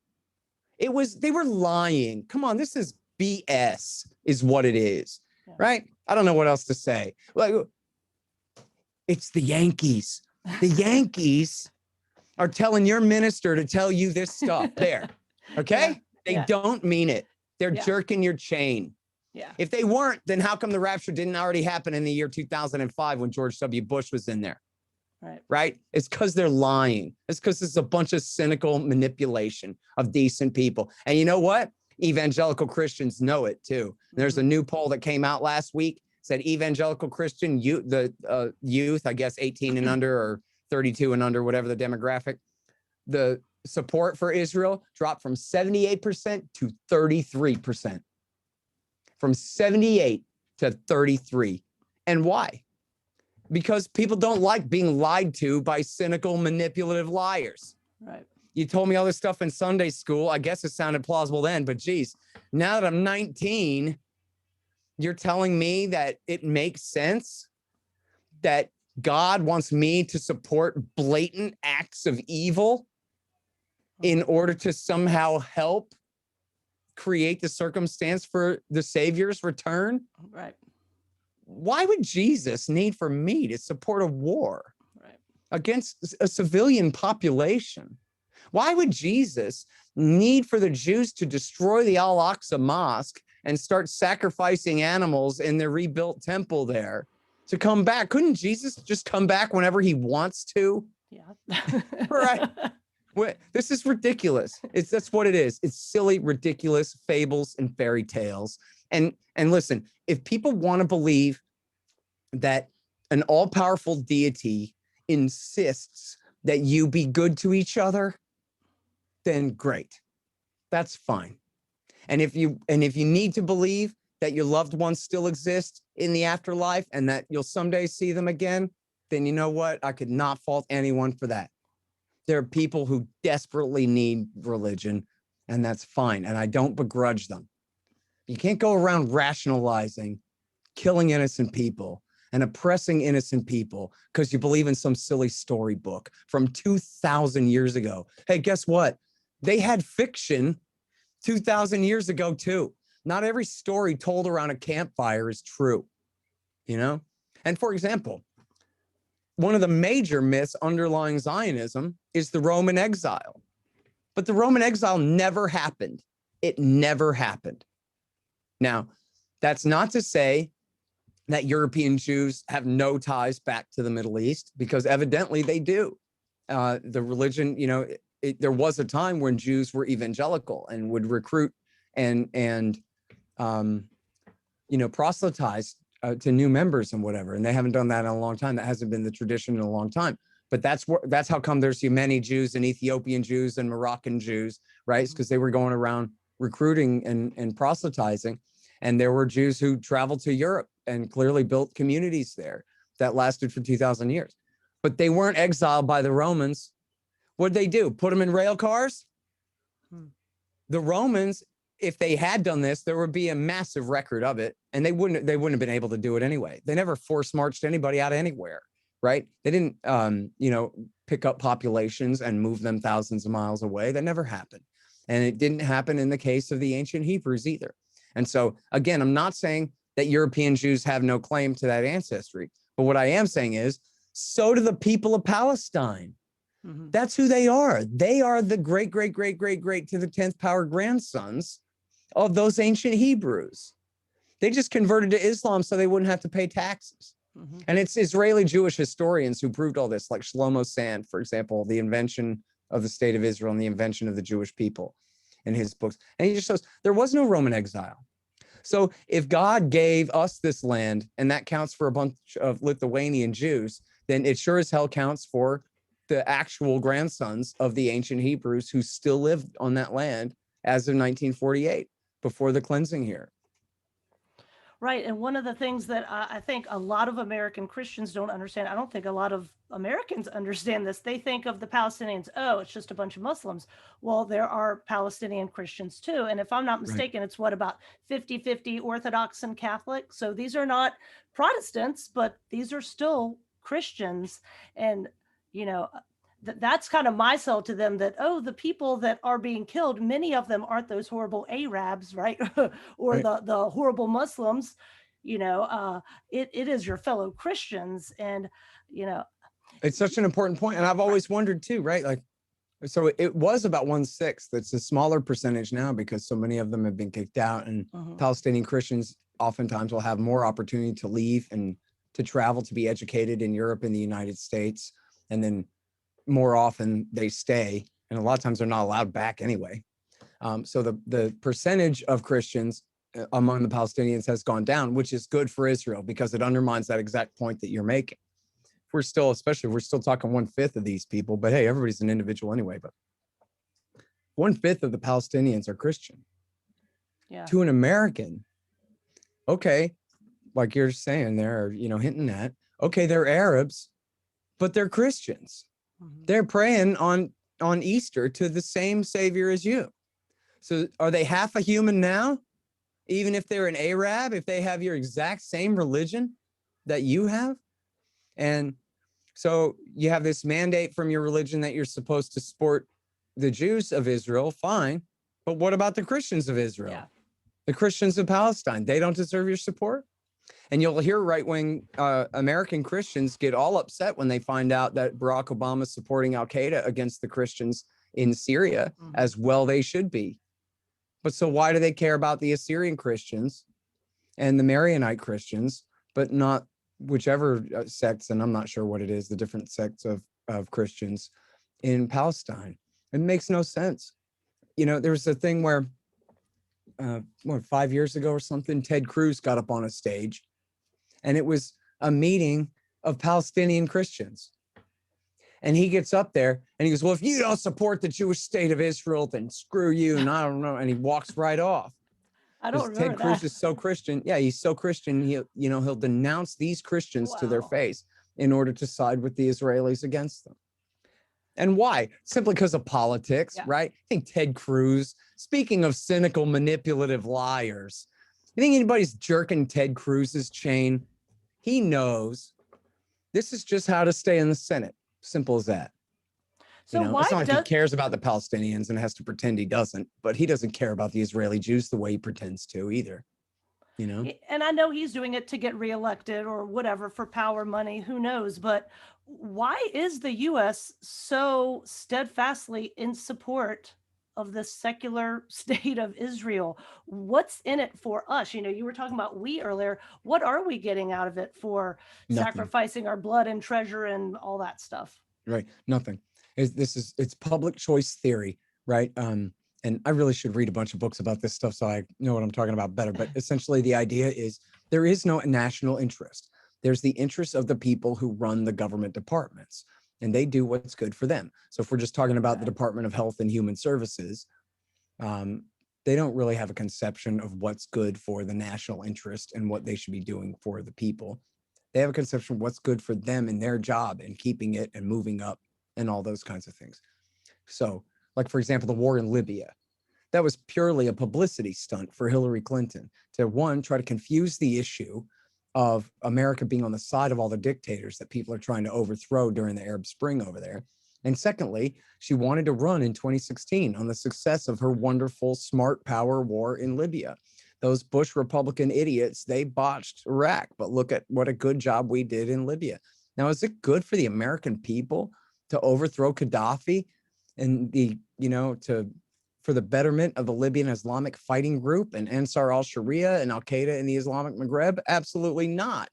They were lying. Come on, this is BS is what it is, right? I don't know what else to say. Like, it's the Yankees. The Yankees are telling your minister to tell you this stuff there. Okay? They don't mean it. They're jerking your chain. Yeah. If they weren't, then how come the rapture didn't already happen in the year 2005 when George W. Bush was in there? Right? It's because they're lying. It's because it's a bunch of cynical manipulation of decent people. And you know what? Evangelical Christians know it too. There's a new poll that came out last week, said evangelical Christian youth, youth, I guess 18 and under or 32 and under, whatever the demographic, the support for Israel dropped from 78% to 33%. From 78 to 33. And why? Because people don't like being lied to by cynical, manipulative liars. Right. you told me all this stuff in Sunday school. I guess it sounded plausible then, but geez, now that I'm 19, you're telling me that it makes sense that God wants me to support blatant acts of evil in order to somehow help create the circumstance for the Savior's return? Right. Why would Jesus need for me to support a war against a civilian population? Why would Jesus need for the Jews to destroy the Al-Aqsa Mosque and start sacrificing animals in the rebuilt temple there to come back? Couldn't Jesus just come back whenever he wants to? Yeah. Right. This is ridiculous. That's what it is. It's silly, ridiculous fables and fairy tales. And listen, if people want to believe that an all-powerful deity insists that you be good to each other, then great. That's fine. And if you need to believe that your loved ones still exist in the afterlife and that you'll someday see them again, then you know what? I could not fault anyone for that. There are people who desperately need religion, and that's fine. And I don't begrudge them. You can't go around rationalizing killing innocent people and oppressing innocent people because you believe in some silly storybook from 2,000 years ago. Hey, guess what? They had fiction 2,000 years ago too. Not every story told around a campfire is true, you know? And for example, one of the major myths underlying Zionism is the Roman exile. But the Roman exile never happened. It never happened. Now, that's not to say that European Jews have no ties back to the Middle East, because evidently they do. The religion, you know, there was a time when Jews were evangelical and would recruit and you know, proselytize to new members and whatever. And they haven't done that in a long time. That hasn't been the tradition in a long time. But that's how come there's Yemeni Jews and Ethiopian Jews and Moroccan Jews, right? It's because they were going around recruiting and proselytizing. And there were Jews who traveled to Europe and clearly built communities there that lasted for 2,000 years. But they weren't exiled by the Romans. What'd they do? Put them in rail cars? The Romans, if they had done this, there would be a massive record of it, and they wouldn't have been able to do it anyway. They never force marched anybody out of anywhere, right? They didn't, you know, pick up populations and move them thousands of miles away. That never happened. And it didn't happen in the case of the ancient Hebrews either. And so, again, I'm not saying that European Jews have no claim to that ancestry, but what I am saying is, so do the people of Palestine. That's who they are. They are the great, great, great, great, great to the 10th power grandsons of those ancient Hebrews. They just converted to Islam so they wouldn't have to pay taxes. And it's Israeli Jewish historians who proved all this, like Shlomo Sand, for example, the invention of the state of Israel and the invention of the Jewish people in his books. And he just shows there was no Roman exile. So if God gave us this land, and that counts for a bunch of Lithuanian Jews, then it sure as hell counts for the actual grandsons of the ancient Hebrews who still lived on that land as of 1948, before the cleansing here. Right. And one of the things that I think a lot of American Christians don't understand, I don't think a lot of Americans understand this. They think of the Palestinians, oh, it's just a bunch of Muslims. Well, there are Palestinian Christians too. And if I'm not mistaken, it's what, about 50-50 Orthodox and Catholic. So these are not Protestants, but these are still Christians. And, you know, that's kind of my sell to them, that, oh, the people that are being killed, many of them aren't those horrible Arabs, right? Or Right. the horrible Muslims, you know, it is your fellow Christians. And, you know, It's such an important point. And I've always wondered too, right? Like, so it was about 1/6. It's a smaller percentage now because so many of them have been kicked out, and Palestinian Christians oftentimes will have more opportunity to leave and to travel to be educated in Europe and the United States. And then more often they stay, and a lot of times they're not allowed back anyway. So the percentage of Christians among the Palestinians has gone down, which is good for Israel because it undermines that exact point that you're making. We're still talking 1/5 of these people, but hey, everybody's an individual anyway. But 1/5 of the Palestinians are Christian. yeah. To an American, okay, like you're saying there, or, you know, hinting at, okay, they're Arabs, but they're Christians. They're praying on on Easter to the same Savior as you. So are they half a human now? Even if they're an Arab, if they have your exact same religion that you have? And so you have this mandate from your religion that you're supposed to support the Jews of Israel, fine. But what about the Christians of Israel? Yeah. The Christians of Palestine, they don't deserve your support? And you'll hear right-wing American Christians get all upset when they find out that Barack Obama is supporting al-Qaeda against the Christians in Syria, as well they should be. But so why do they care about the Assyrian Christians and the Maronite Christians, but not whichever sects, and I'm not sure what it is, the different sects of Christians in Palestine? It makes no sense. You know, there was a thing where, 5 years ago or something, Ted Cruz got up on a stage, and it was a meeting of Palestinian Christians. And he gets up there and he goes, well, if you don't support the Jewish state of Israel, then screw you. And I don't know. And he walks right off. I don't remember Ted Cruz is so Christian. Yeah, he's so Christian. He'll denounce these Christians to their face in order to side with the Israelis against them. And why? Simply because of politics, right? I think Ted Cruz, speaking of cynical, manipulative liars, you think anybody's jerking Ted Cruz's chain? He knows this is just how to stay in the Senate. Simple as that. So why it's not like he cares about the Palestinians and has to pretend he doesn't, but he doesn't care about the Israeli Jews the way he pretends to either. And I know he's doing it to get reelected or whatever, for power, money, who knows, but why is the US so steadfastly in support of the secular state of Israel? What's in it for us? You were talking about we earlier. What are we getting out of it for sacrificing our blood and treasure and all that stuff? Right. Nothing. It's public choice theory, right? And I really should read a bunch of books about this stuff so I know what I'm talking about better. But essentially the idea is there is no national interest. There's the interest of the people who run the government departments, and they do what's good for them. So if we're just talking about the Department of Health and Human Services, they don't really have a conception of what's good for the national interest and what they should be doing for the people. They have a conception of what's good for them in their job and keeping it and moving up and all those kinds of things. So, like, for example, the war in Libya, that was purely a publicity stunt for Hillary Clinton to, one, try to confuse the issue of America being on the side of all the dictators that people are trying to overthrow during the Arab Spring over there. And secondly, she wanted to run in 2016 on the success of her wonderful smart power war in Libya. Those Bush Republican idiots, they botched Iraq, but look at what a good job we did in Libya. Now, is it good for the American people to overthrow Gaddafi and for the betterment of the Libyan Islamic fighting group and Ansar al-Sharia and al-Qaeda in the Islamic Maghreb? Absolutely not.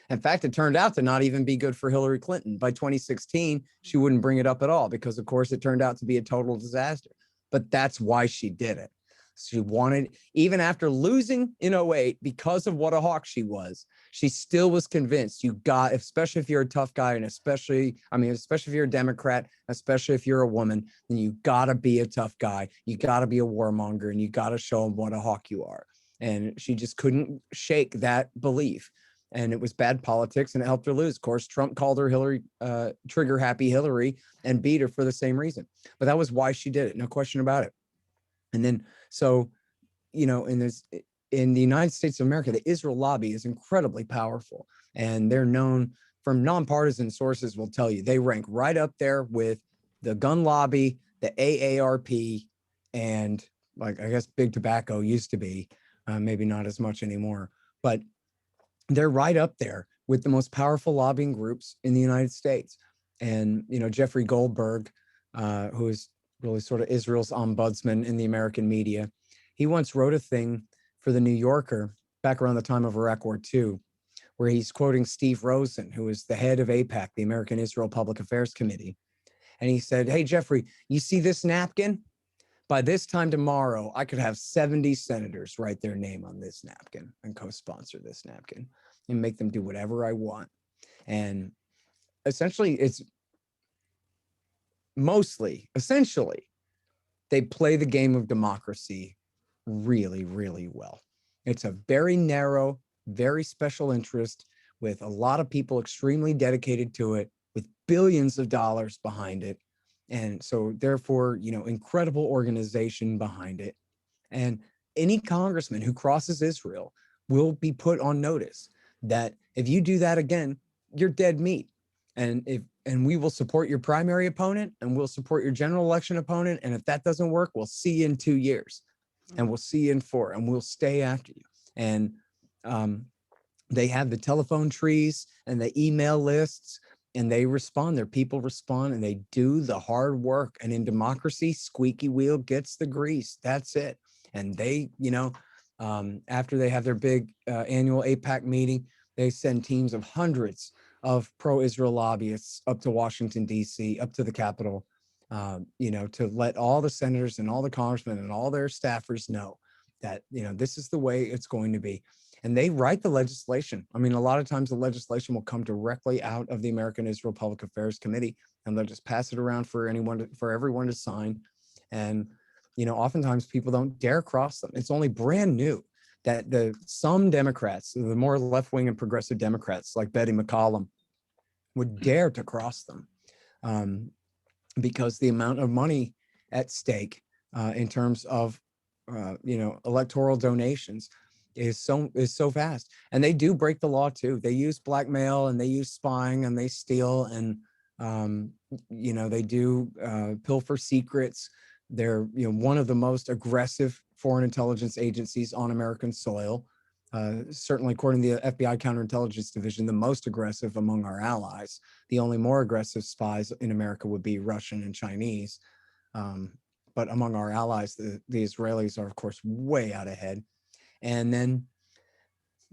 In fact, it turned out to not even be good for Hillary Clinton. By 2016, she wouldn't bring it up at all because, of course, it turned out to be a total disaster. But that's why she did it. She wanted, even after losing in 2008, because of what a hawk she was, she still was convinced especially if you're a tough guy, and especially if you're a Democrat, especially if you're a woman, then you gotta be a tough guy. You gotta be a warmonger, and you gotta show them what a hawk you are. And she just couldn't shake that belief. And it was bad politics, and it helped her lose. Of course, Trump called her Hillary, trigger happy Hillary, and beat her for the same reason. But that was why she did it. No question about it. And then, so, in the United States of America, the Israel lobby is incredibly powerful, and they're known, from nonpartisan sources will tell you, they rank right up there with the gun lobby, the AARP, and, like, I guess Big Tobacco used to be, maybe not as much anymore, but they're right up there with the most powerful lobbying groups in the United States. And, Jeffrey Goldberg, who is really sort of Israel's ombudsman in the American media, he once wrote a thing for the New Yorker back around the time of Iraq War II, where he's quoting Steve Rosen, who is the head of AIPAC, the American Israel Public Affairs Committee. And he said, hey, Jeffrey, you see this napkin? By this time tomorrow, I could have 70 senators write their name on this napkin and co-sponsor this napkin and make them do whatever I want. And essentially, essentially, they play the game of democracy really, really well. It's a very narrow, very special interest with a lot of people extremely dedicated to it, with billions of dollars behind it. And so therefore, incredible organization behind it. And any congressman who crosses Israel will be put on notice that if you do that again, you're dead meat. And we will support your primary opponent, and we'll support your general election opponent. And if that doesn't work, we'll see you in 2 years, and we'll see you in 4, and we'll stay after you. And they have the telephone trees and the email lists, and they respond. Their people respond, and they do the hard work. And in democracy, squeaky wheel gets the grease. That's it. And they, after they have their big annual AIPAC meeting, they send teams of hundreds of pro-Israel lobbyists up to Washington, D.C., up to the Capitol, to let all the senators and all the congressmen and all their staffers know that, this is the way it's going to be. And they write the legislation. I mean, a lot of times the legislation will come directly out of the American Israel Public Affairs Committee, and they'll just pass it around for everyone to sign. And, oftentimes people don't dare cross them. It's only brand new that some Democrats, the more left-wing and progressive Democrats like Betty McCollum, would dare to cross them, because the amount of money at stake in terms of electoral donations is so vast. And they do break the law too. They use blackmail, and they use spying, and they steal, and they do pilfer secrets. They're one of the most aggressive foreign intelligence agencies on American soil. Certainly, according to the FBI Counterintelligence Division, the most aggressive among our allies. The only more aggressive spies in America would be Russian and Chinese. But among our allies, the Israelis are, of course, way out ahead. And then,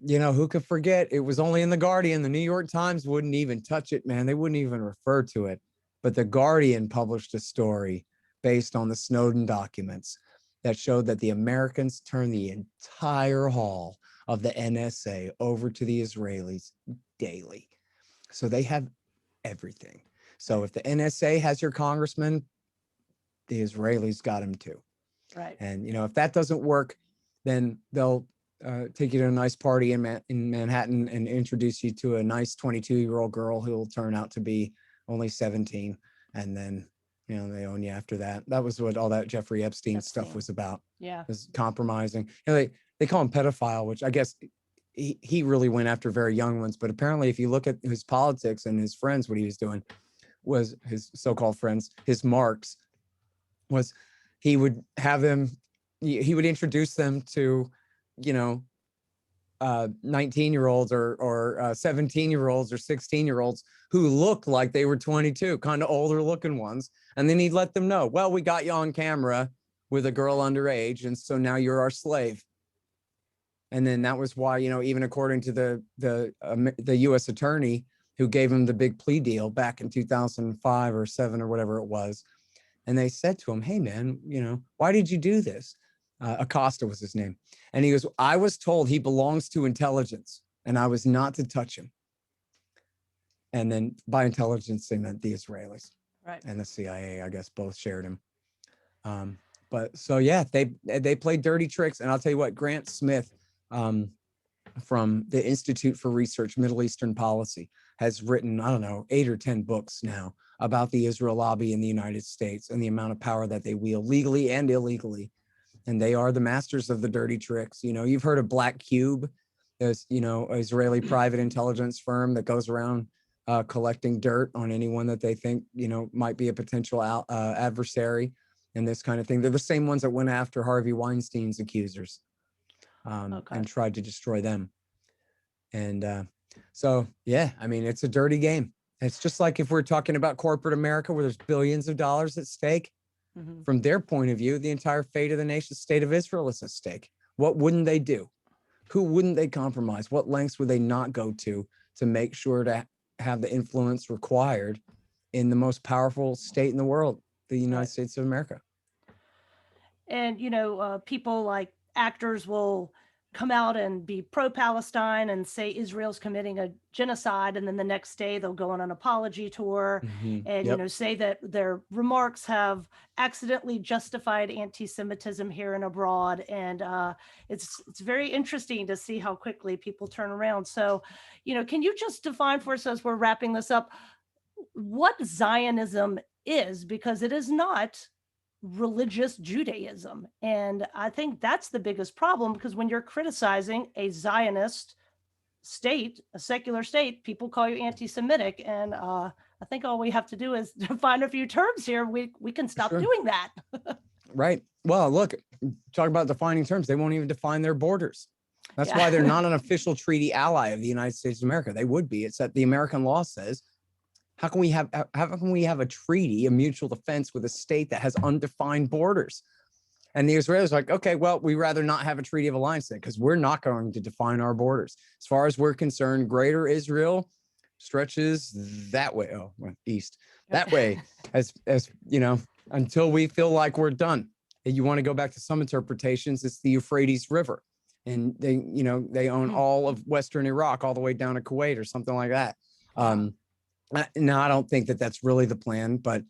who could forget? It was only in The Guardian. The New York Times wouldn't even touch it, man. They wouldn't even refer to it. But The Guardian published a story based on the Snowden documents that showed that the Americans turned the entire haul of the NSA over to the Israelis daily. So they have everything. So if the NSA has your congressman, the Israelis got him too. Right. And, if that doesn't work, then they'll take you to a nice party in Manhattan and introduce you to a nice 22-year-old girl who will turn out to be only 17. And then, they own you after that. That was what all that Jeffrey Epstein stuff was about. Yeah. Was compromising. They call him pedophile, which I guess he really went after very young ones. But apparently, if you look at his politics and his friends, what he was doing was his so-called friends, his marks, was he would have them, he would introduce them to, 19-year-olds or 17-year-olds or 16-year-olds who looked like they were 22, kind of older looking ones. And then he'd let them know, well, we got you on camera with a girl underage, and so now you're our slave. And then that was why, even according to the U.S. attorney who gave him the big plea deal back in 2005 or 7 or whatever it was, and they said to him, hey, man, why did you do this? Acosta was his name. And he goes, I was told he belongs to intelligence, and I was not to touch him. And then by intelligence, they meant the Israelis. Right. And the CIA, I guess, both shared him. But so, yeah, they played dirty tricks. And I'll tell you what, Grant Smith from the Institute for Research, Middle Eastern Policy, has written, 8 or 10 books now about the Israel lobby in the United States and the amount of power that they wield legally and illegally. And they are the masters of the dirty tricks. You've heard of Black Cube. There's, Israeli private intelligence firm that goes around collecting dirt on anyone that they think, might be a potential adversary and this kind of thing. They're the same ones that went after Harvey Weinstein's accusers and tried to destroy them. And so, yeah, it's a dirty game. It's just like if we're talking about corporate America, where there's billions of dollars at stake. Mm-hmm. From their point of view, the entire fate of the nation state of Israel is at stake. What wouldn't they do? Who wouldn't they compromise? What lengths would they not go to make sure to have the influence required in the most powerful state in the world, the United States of America? And, people like actors will come out and be pro-Palestine and say Israel's committing a genocide, and then the next day they'll go on an apology tour and say that their remarks have accidentally justified anti-Semitism here and abroad. And it's very interesting to see how quickly people turn around. So, can you just define for us, as we're wrapping this up, what Zionism is, because it is not religious Judaism. And I think that's the biggest problem, because when you're criticizing a Zionist state, a secular state, people call you anti-Semitic. And I think all we have to do is define a few terms here. We can stop doing that. Right. Well, look, talk about defining terms. They won't even define their borders. That's why they're not an official treaty ally of the United States of America. They would be. It's that the American law says, how can we have a treaty, a mutual defense with a state that has undefined borders? And the Israelis are like, okay, well, we rather not have a treaty of alliance then, because we're not going to define our borders. As far as we're concerned, Greater Israel stretches that way, east, that way, as you know, until we feel like we're done. And you want to go back to some interpretations, it's the Euphrates River. And they own all of Western Iraq, all the way down to Kuwait or something like that. Now, I don't think that that's really the plan, but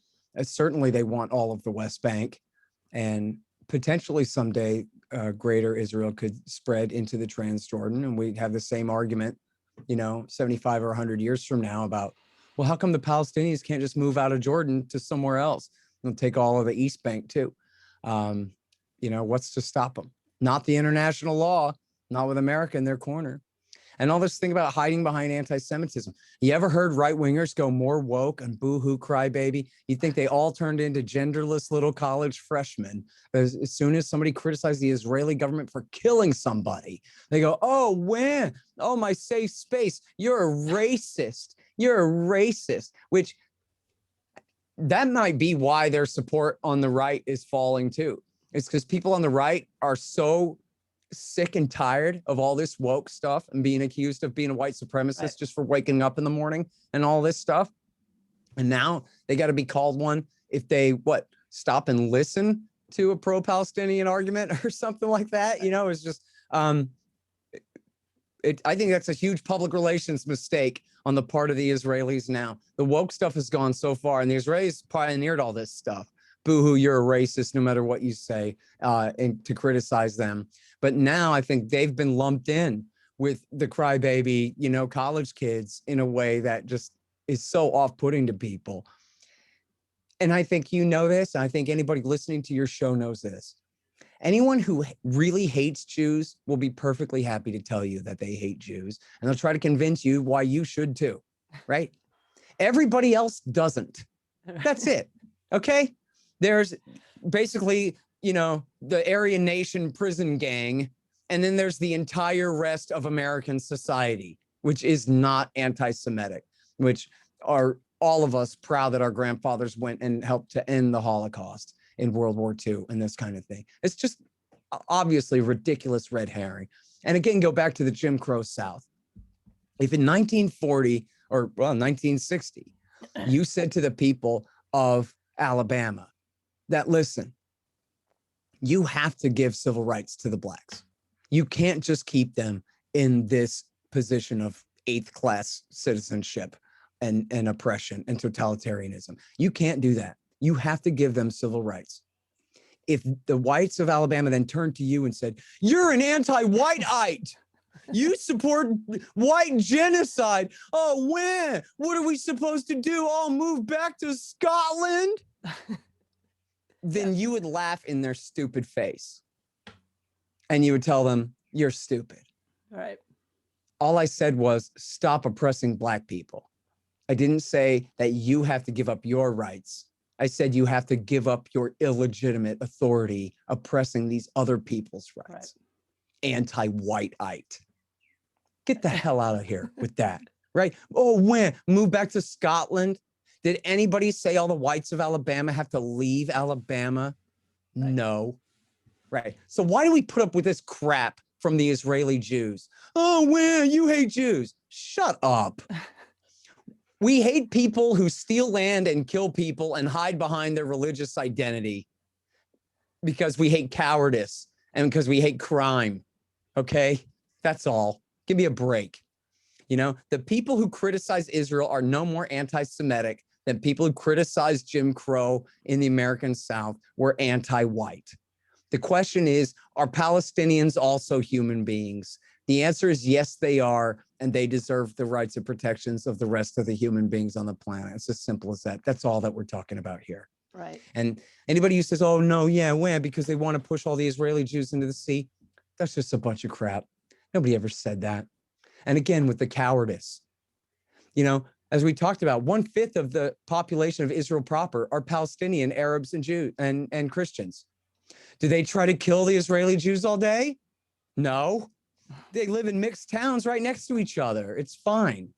certainly they want all of the West Bank, and potentially someday Greater Israel could spread into the Transjordan, and we'd have the same argument, 75 or 100 years from now about, well, how come the Palestinians can't just move out of Jordan to somewhere else and take all of the East Bank too? What's to stop them? Not the international law, not with America in their corner. And all this thing about hiding behind anti-Semitism. You ever heard right-wingers go more woke and boo-hoo crybaby? You'd think they all turned into genderless little college freshmen. As soon as somebody criticized the Israeli government for killing somebody, they go, oh, when? Oh, my safe space. You're a racist. You're a racist, which that might be why their support on the right is falling too. It's because people on the right are so sick and tired of all this woke stuff and being accused of being a white supremacist just for waking up in the morning and all this stuff. And now they got to be called one if they stop and listen to a pro-Palestinian argument or something like that. It's just I think that's a huge public relations mistake on the part of the Israelis now. The woke stuff has gone so far, and the Israelis pioneered all this stuff. Boo-hoo, you're a racist no matter what you say, and to criticize them. But now I think they've been lumped in with the crybaby, college kids in a way that just is so off-putting to people. And I think this, I think anybody listening to your show knows this. Anyone who really hates Jews will be perfectly happy to tell you that they hate Jews, and they'll try to convince you why you should too, right? Everybody else doesn't. That's it, okay? There's basically, the Aryan Nation prison gang, and then there's the entire rest of American society, which is not anti-Semitic, which are all of us proud that our grandfathers went and helped to end the Holocaust in World War II and this kind of thing. It's just obviously ridiculous red herring. And again, go back to the Jim Crow South. If in 1940 or 1960, you said to the people of Alabama that, listen, you have to give civil rights to the blacks. You can't just keep them in this position of eighth class citizenship and oppression and totalitarianism. You can't do that. You have to give them civil rights. If the whites of Alabama then turned to you and said, you're an anti-whiteite, you support white genocide. Oh, when? What are we supposed to do? Oh, move back to Scotland? Then you would laugh in their stupid face. And you would tell them, you're stupid. Right. All I said was, stop oppressing Black people. I didn't say that you have to give up your rights. I said you have to give up your illegitimate authority oppressing these other people's rights. Right. Anti-whiteite. Get the hell out of here with that, right? Oh, when? Move back to Scotland? Did anybody say all the whites of Alabama have to leave Alabama? Right. No. Right. So why do we put up with this crap from the Israeli Jews? Oh, when? You hate Jews. Shut up. We hate people who steal land and kill people and hide behind their religious identity because we hate cowardice and because we hate crime. Okay? That's all. Give me a break. The people who criticize Israel are no more anti-Semitic than people who criticize Jim Crow in the American South were anti-white. The question is, are Palestinians also human beings? The answer is yes, they are, and they deserve the rights and protections of the rest of the human beings on the planet. It's as simple as that. That's all that we're talking about here. Right. And anybody who says, oh, no, yeah, when? Because they want to push all the Israeli Jews into the sea, that's just a bunch of crap. Nobody ever said that. And again, with the cowardice, as we talked about, 1/5 of the population of Israel proper are Palestinian Arabs and Jews and Christians. Do they try to kill the Israeli Jews all day? No. They live in mixed towns right next to each other. It's fine.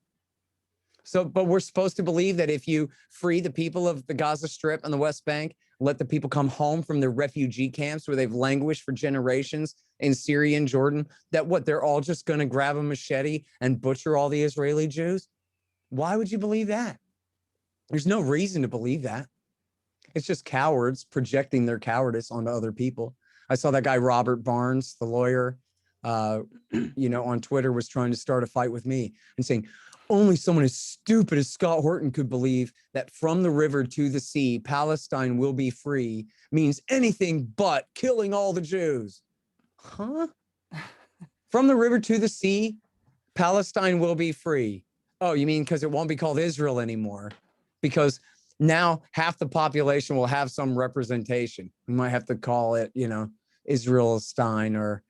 So, but we're supposed to believe that if you free the people of the Gaza Strip and the West Bank, let the people come home from their refugee camps where they've languished for generations in Syria and Jordan, that what, they're all just going to grab a machete and butcher all the Israeli Jews? Why would you believe that? There's no reason to believe that. It's just cowards projecting their cowardice onto other people. I saw that guy, Robert Barnes, the lawyer, on Twitter, was trying to start a fight with me and saying, only someone as stupid as Scott Horton could believe that from the river to the sea, Palestine will be free means anything but killing all the Jews. Huh? From the river to the sea, Palestine will be free. Oh, you mean because it won't be called Israel anymore? Because now half the population will have some representation. We might have to call it, Israelstein or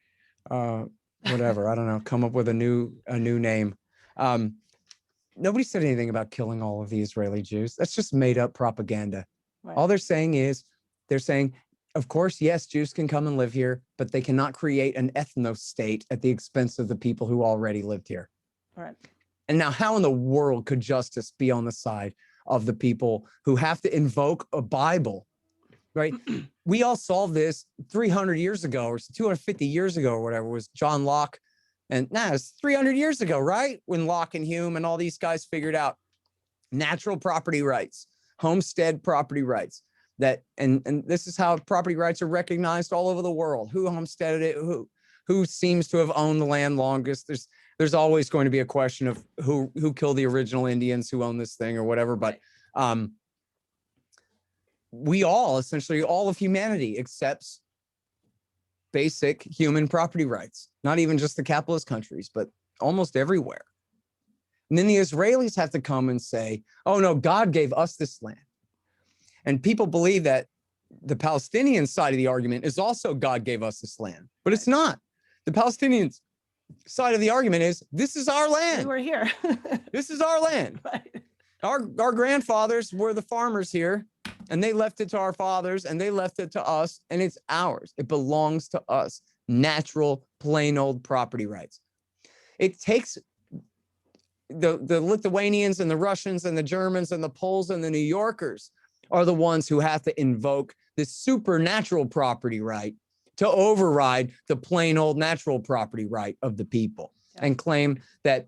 whatever. I don't know. Come up with a new name. Nobody said anything about killing all of the Israeli Jews. That's just made up propaganda. Right. All they're saying, of course, yes, Jews can come and live here, but they cannot create an ethno-state at the expense of the people who already lived here. All right. And now how in the world could justice be on the side of the people who have to invoke a Bible, right? We all solved this 300 years ago or 250 years ago or whatever. It was John Locke. And it's 300 years ago, right? When Locke and Hume and all these guys figured out natural property rights, homestead property rights, that and this is how property rights are recognized all over the world. Who homesteaded it? Who seems to have owned the land longest? There's always going to be a question of who killed the original Indians, who owned this thing or whatever. But we all, essentially all of humanity, accepts basic human property rights, not even just the capitalist countries, but almost everywhere. And then the Israelis have to come and say, oh no, God gave us this land. And people believe that the Palestinian side of the argument is also God gave us this land, but it's not. The Palestinians side of the argument is this is our land. We're here. This is our land. Right. Our grandfathers were the farmers here, and they left it to our fathers, and they left it to us, and it's ours. It belongs to us. Natural, plain old property rights. It takes the Lithuanians and the Russians and the Germans and the Poles and the New Yorkers are the ones who have to invoke this supernatural property right to override the plain old natural property right of the people, and claim that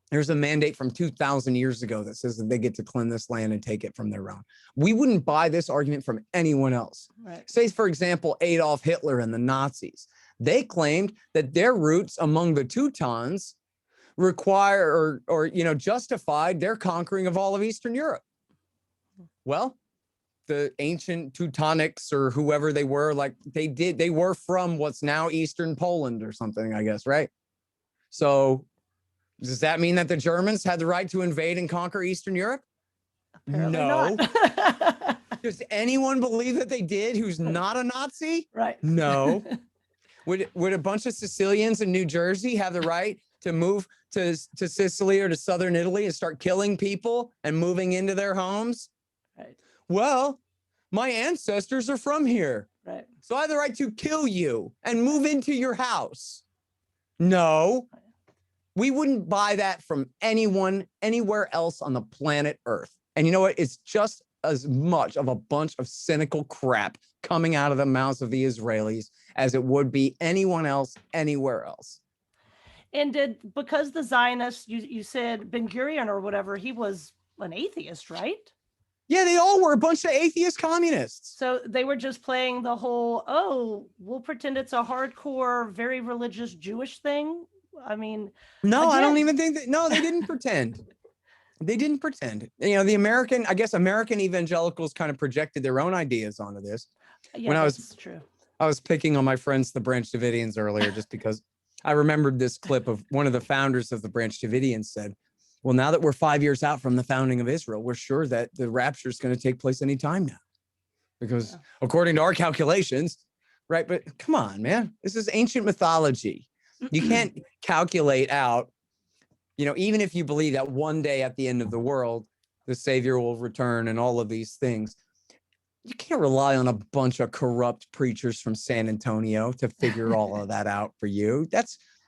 there's a mandate from 2,000 years ago that says that they get to claim this land and take it from their own. We wouldn't buy this argument from anyone else. Right. Say, for example, Adolf Hitler and the Nazis. They claimed that their roots among the Teutons require or justified their conquering of all of Eastern Europe. Well, the ancient Teutonics or whoever they were, they were from what's now Eastern Poland or something, I guess, right? So does that mean that the Germans had the right to invade and conquer Eastern Europe? Apparently no. Not. Does anyone believe that they did who's not a Nazi? Right. No. Would a bunch of Sicilians in New Jersey have the right to move to Sicily or to southern Italy and start killing people and moving into their homes? Right. Well, my ancestors are from here. Right. So I have the right to kill you and move into your house. No. We wouldn't buy that from anyone, anywhere else on the planet Earth. And you know what? It's just as much of a bunch of cynical crap coming out of the mouths of the Israelis as it would be anyone else, anywhere else. And because the Zionists, you said Ben-Gurion or whatever, he was an atheist, right? Yeah, they all were a bunch of atheist communists. So they were just playing the whole, we'll pretend it's a hardcore, very religious Jewish thing. I mean, no, again, I don't even think that. No, they didn't pretend. They didn't pretend. The American evangelicals kind of projected their own ideas onto this. Yeah, when that's true. I was picking on my friends, the Branch Davidians, earlier, just because I remembered this clip of one of the founders of the Branch Davidians said, well, now that we're 5 years out from the founding of Israel, we're sure that the rapture is going to take place anytime now. Because according to our calculations, right? But come on, man, this is ancient mythology. You can't calculate out, even if you believe that one day at the end of the world, the Savior will return and all of these things, you can't rely on a bunch of corrupt preachers from San Antonio to figure all of that out for you.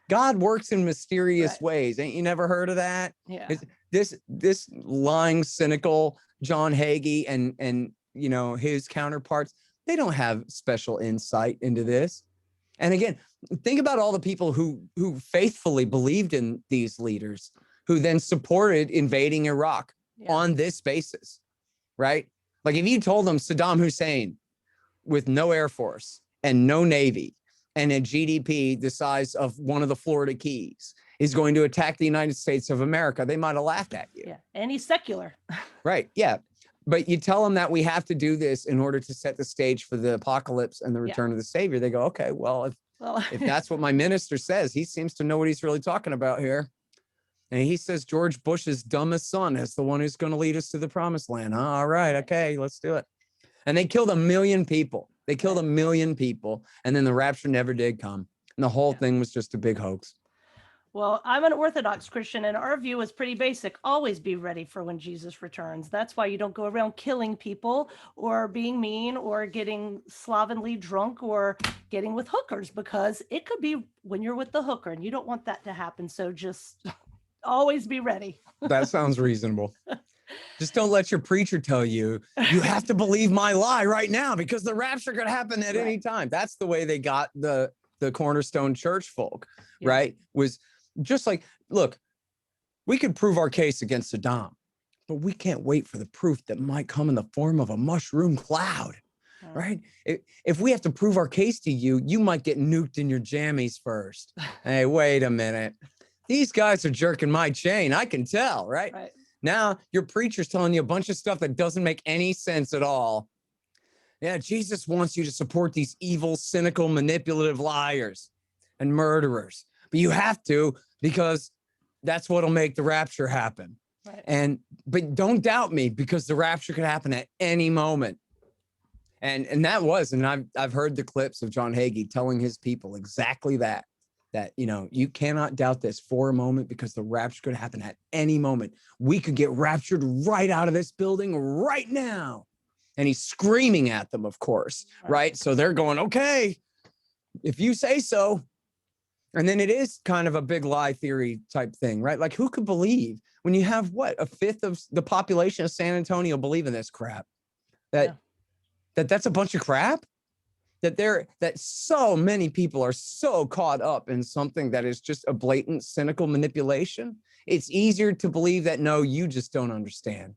God works in mysterious ways. Ain't you never heard of that? Yeah. This lying, cynical John Hagee and his counterparts, they don't have special insight into this. And again, think about all the people who faithfully believed in these leaders, who then supported invading Iraq on this basis, right? Like if you told them Saddam Hussein with no Air Force and no Navy and a GDP the size of one of the Florida Keys is going to attack the United States of America, they might have laughed at you. Yeah, and he's secular. Right, yeah. But you tell them that we have to do this in order to set the stage for the apocalypse and the return of the Savior. They go, okay, well, if that's what my minister says, he seems to know what he's really talking about here. And he says George Bush's dumbest son is the one who's going to lead us to the promised land. Huh? All right, okay, let's do it. And they killed 1 million people. They killed 1 million people. And then the rapture never did come. And the whole thing was just a big hoax. Well, I'm an Orthodox Christian, and our view is pretty basic. Always be ready for when Jesus returns. That's why you don't go around killing people or being mean or getting slovenly drunk or getting with hookers, because it could be when you're with the hooker, and you don't want that to happen. So just always be ready. That sounds reasonable. Just don't let your preacher tell you, you have to believe my lie right now because the rapture could happen at any time. That's the way they got the Cornerstone church folk, right? Was just like, look, we could prove our case against Saddam, but we can't wait for the proof that might come in the form of a mushroom cloud, right? If we have to prove our case to you, you might get nuked in your jammies first. Hey, wait a minute. These guys are jerking my chain. I can tell, right? Now your preacher's telling you a bunch of stuff that doesn't make any sense at all. Yeah, Jesus wants you to support these evil, cynical, manipulative liars and murderers. But you have to, because that's what'll make the rapture happen. But don't doubt me, because the rapture could happen at any moment. And that was, and I've heard the clips of John Hagee telling his people exactly that you cannot doubt this for a moment, because the rapture could happen at any moment. We could get raptured right out of this building right now. And he's screaming at them, of course, right? So they're going, okay, if you say so. And then it is kind of a big lie theory type thing, right? Like, who could believe when you have a fifth of the population of San Antonio believe in this crap? That's a bunch of crap? That so many people are so caught up in something that is just a blatant, cynical manipulation. It's easier to believe that, no, you just don't understand.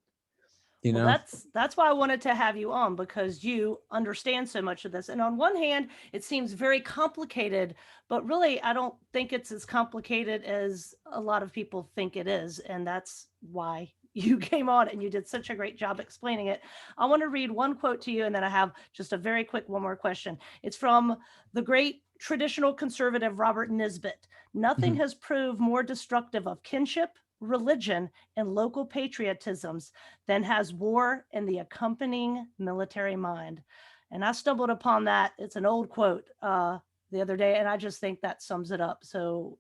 Well, that's why I wanted to have you on, because you understand so much of this. And on one hand, it seems very complicated, but really, I don't think it's as complicated as a lot of people think it is. And that's why you came on and you did such a great job explaining it. I want to read one quote to you, and then I have just a very quick one more question. It's from the great traditional conservative Robert Nisbet. Nothing has proved more destructive of kinship, religion, and local patriotisms than has war and the accompanying military mind. And I stumbled upon that. It's an old quote the other day, and I just think that sums it up so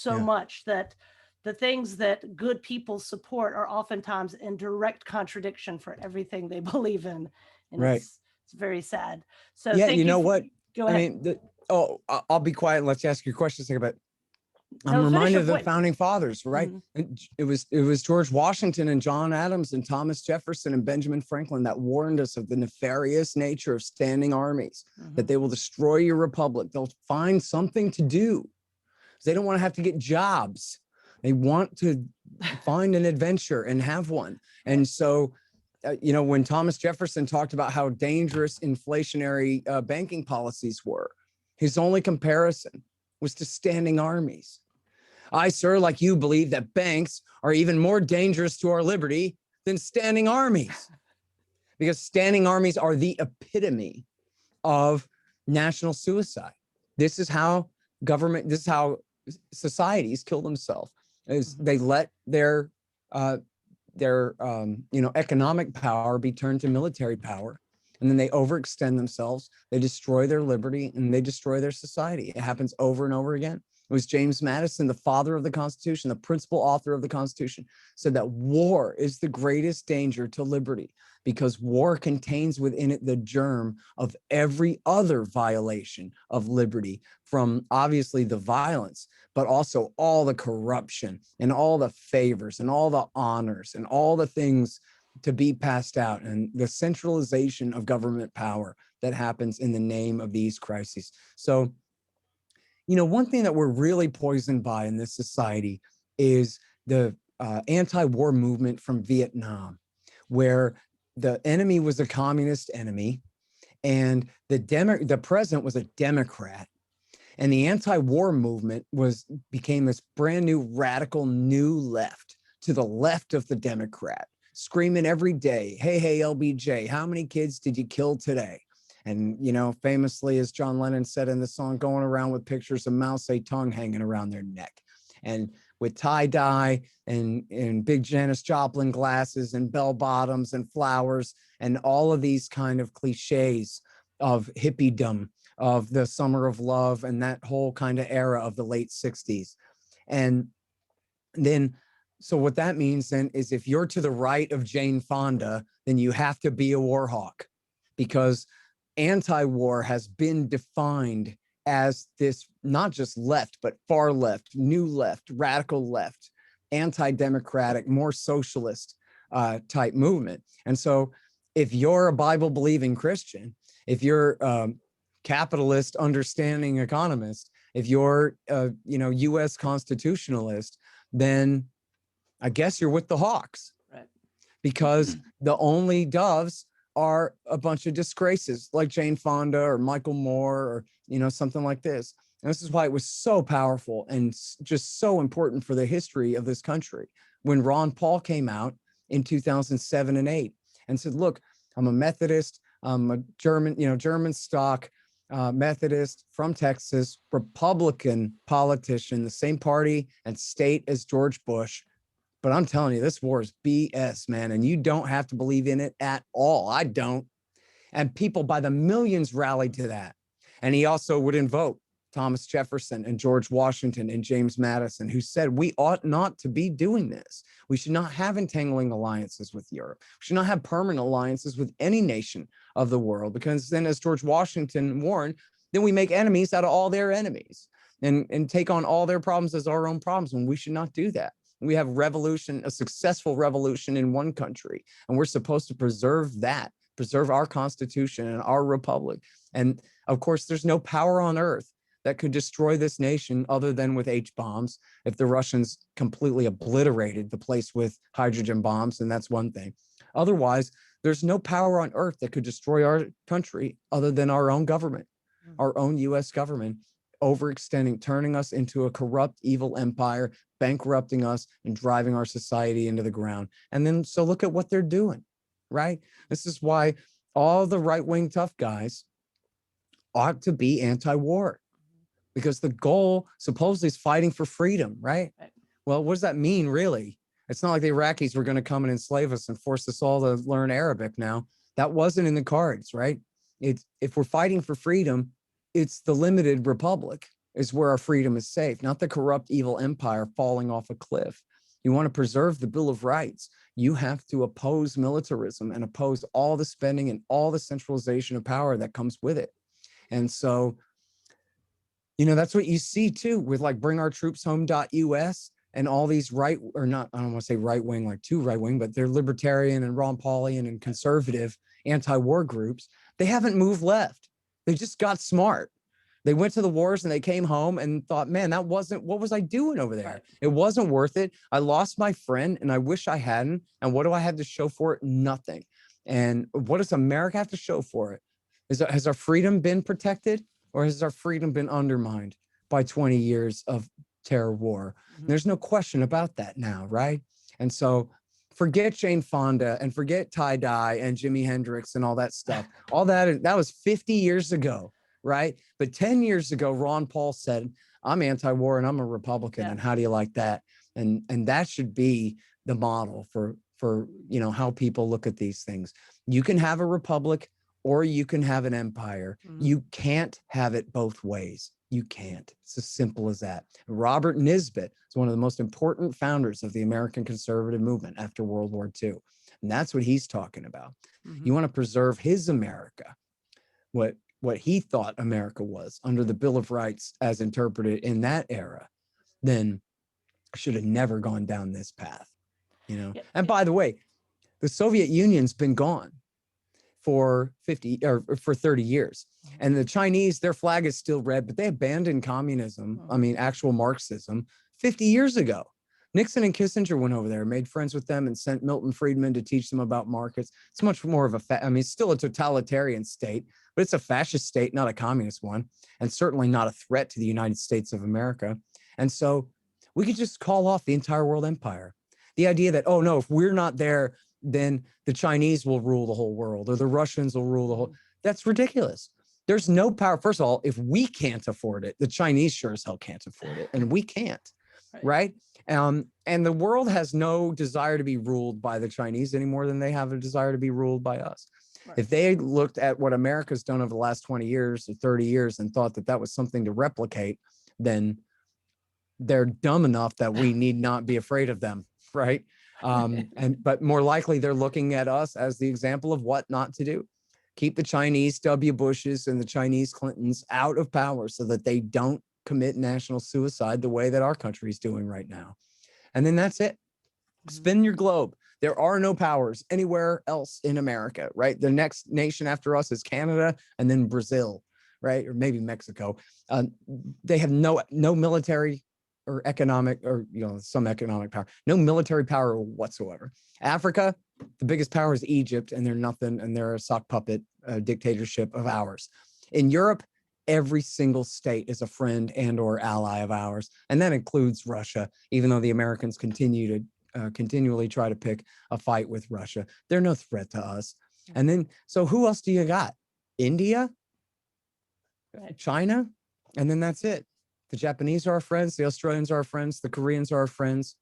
much, that the things that good people support are oftentimes in direct contradiction for everything they believe in. And it's very sad. So thank you. What? Go ahead. I'll be quiet and let you ask your question a second, but I'm reminded of the founding fathers, right? It was George Washington and John Adams and Thomas Jefferson and Benjamin Franklin that warned us of the nefarious nature of standing armies, that they will destroy your republic. They'll find something to do. They don't want to have to get jobs. They want to find an adventure and have one. And so, when Thomas Jefferson talked about how dangerous inflationary banking policies were, his only comparison was to standing armies. I, sir, like you, believe that banks are even more dangerous to our liberty than standing armies, because standing armies are the epitome of national suicide. This is how societies kill themselves is they let their economic power be turned to military power, and then they overextend themselves, they destroy their liberty, and they destroy their society. It happens over and over again. It was James Madison, the father of the Constitution, the principal author of the Constitution, said that war is the greatest danger to liberty because war contains within it the germ of every other violation of liberty, from obviously the violence, but also all the corruption and all the favors and all the honors and all the things to be passed out, and the centralization of government power that happens in the name of these crises. So, one thing that we're really poisoned by in this society is the anti-war movement from Vietnam, where the enemy was a communist enemy, and the president was a Democrat, and the anti-war movement became this brand new radical new left to the left of the Democrat, screaming every day, hey, LBJ, how many kids did you kill today? And, famously, as John Lennon said in the song, going around with pictures of Mao Zedong hanging around their neck, and with tie-dye and big Janis Joplin glasses and bell bottoms and flowers and all of these kind of cliches of hippiedom, of the summer of love and that whole kind of era of the late 60s. And then, so what that means then is if you're to the right of Jane Fonda, then you have to be a war hawk, because anti-war has been defined as this not just left, but far left, new left, radical left, anti-democratic, more socialist type movement. And so if you're a Bible-believing Christian, if you're a capitalist understanding economist, if you're a US constitutionalist, then I guess you're with the Hawks, right? Because the only doves are a bunch of disgraces like Jane Fonda or Michael Moore or, something like this. And this is why it was so powerful and just so important for the history of this country when Ron Paul came out in 2007 and 8 and said, look, I'm a Methodist, I'm a German stock Methodist from Texas, Republican politician, the same party and state as George Bush. But I'm telling you, this war is BS, man. And you don't have to believe in it at all. I don't. And people by the millions rallied to that. And he also would invoke Thomas Jefferson and George Washington and James Madison, who said, we ought not to be doing this. We should not have entangling alliances with Europe. We should not have permanent alliances with any nation of the world, because then, as George Washington warned, then we make enemies out of all their enemies and take on all their problems as our own problems, when we should not do that. We have a successful revolution in one country, and we're supposed to preserve that, preserve our Constitution and our republic. And of course, there's no power on earth that could destroy this nation other than with H-bombs. If the Russians completely obliterated the place with hydrogen bombs, and that's one thing. Otherwise, there's no power on earth that could destroy our country other than our own government, our own US government, overextending, turning us into a corrupt, evil empire, bankrupting us and driving our society into the ground. And then, so look at what they're doing, right? This is why all the right-wing tough guys ought to be anti-war, because the goal supposedly is fighting for freedom, right? Well, what does that mean, really? It's not like the Iraqis were going to come and enslave us and force us all to learn Arabic now. That wasn't in the cards, right? If we're fighting for freedom, it's the limited republic is where our freedom is safe, not the corrupt, evil empire falling off a cliff. You want to preserve the Bill of Rights, you have to oppose militarism and oppose all the spending and all the centralization of power that comes with it. And so, that's what you see too with like bringourtroopshome.us and all these I don't want to say right-wing, like too right-wing, but they're libertarian and Ron Paulian and conservative anti-war groups. They haven't moved left. They just got smart. They went to the wars and they came home and thought, man, what was I doing over there? It wasn't worth it. I lost my friend and I wish I hadn't. And what do I have to show for it? Nothing. And what does America have to show for it? Has our freedom been protected, or has our freedom been undermined by 20 years of terror war? Mm-hmm. There's no question about that now, right? And so forget Jane Fonda and forget tie-dye and Jimi Hendrix and all that stuff. All that was 50 years ago, right? But 10 years ago, Ron Paul said, I'm anti-war and I'm a Republican. Yeah. And how do you like that? And that should be the model for how people look at these things. You can have a republic or you can have an empire. You can't have it both ways. You can't. It's as simple as that. Robert Nisbet is one of the most important founders of the American conservative movement after World War II. And that's what he's talking about. You want to preserve his America, what he thought America was under the Bill of Rights as interpreted in that era, then should have never gone down this path. And by the way, the Soviet Union's been gone for 30 years. And the Chinese, their flag is still red, but they abandoned communism, actual Marxism, 50 years ago. Nixon and Kissinger went over there, made friends with them, and sent Milton Friedman to teach them about markets. It's much more of it's still a totalitarian state, but it's a fascist state, not a communist one, and certainly not a threat to the United States of America. And so we could just call off the entire world empire. The idea that, oh no, if we're not there, then the Chinese will rule the whole world or the Russians will rule the whole, that's ridiculous. There's no power. First of all, if we can't afford it, the Chinese sure as hell can't afford it, and we can't, right? And the world has no desire to be ruled by the Chinese any more than they have a desire to be ruled by us. Right. If they looked at what America's done over the last 20 years or 30 years and thought that that was something to replicate, then they're dumb enough that we need not be afraid of them, right? But more likely they're looking at us as the example of what not to do. Keep the Chinese W. Bushes and the Chinese Clintons out of power so that they don't commit national suicide the way that our country is doing right now. And then that's it. Spin your globe. There are no powers anywhere else in America, right? The next nation after us is Canada and then Brazil, right? Or maybe Mexico. They have no military or economic or, some economic power, no military power whatsoever. Africa, the biggest power is Egypt, and they're nothing, and they're a sock puppet dictatorship of ours. In Europe, every single state is a friend and or ally of ours, and that includes Russia, even though the Americans continually try to pick a fight with Russia. They're no threat to us. And then, so who else do you got? India, China, and then that's it. The Japanese are our friends. The Australians are our friends. The Koreans are our friends.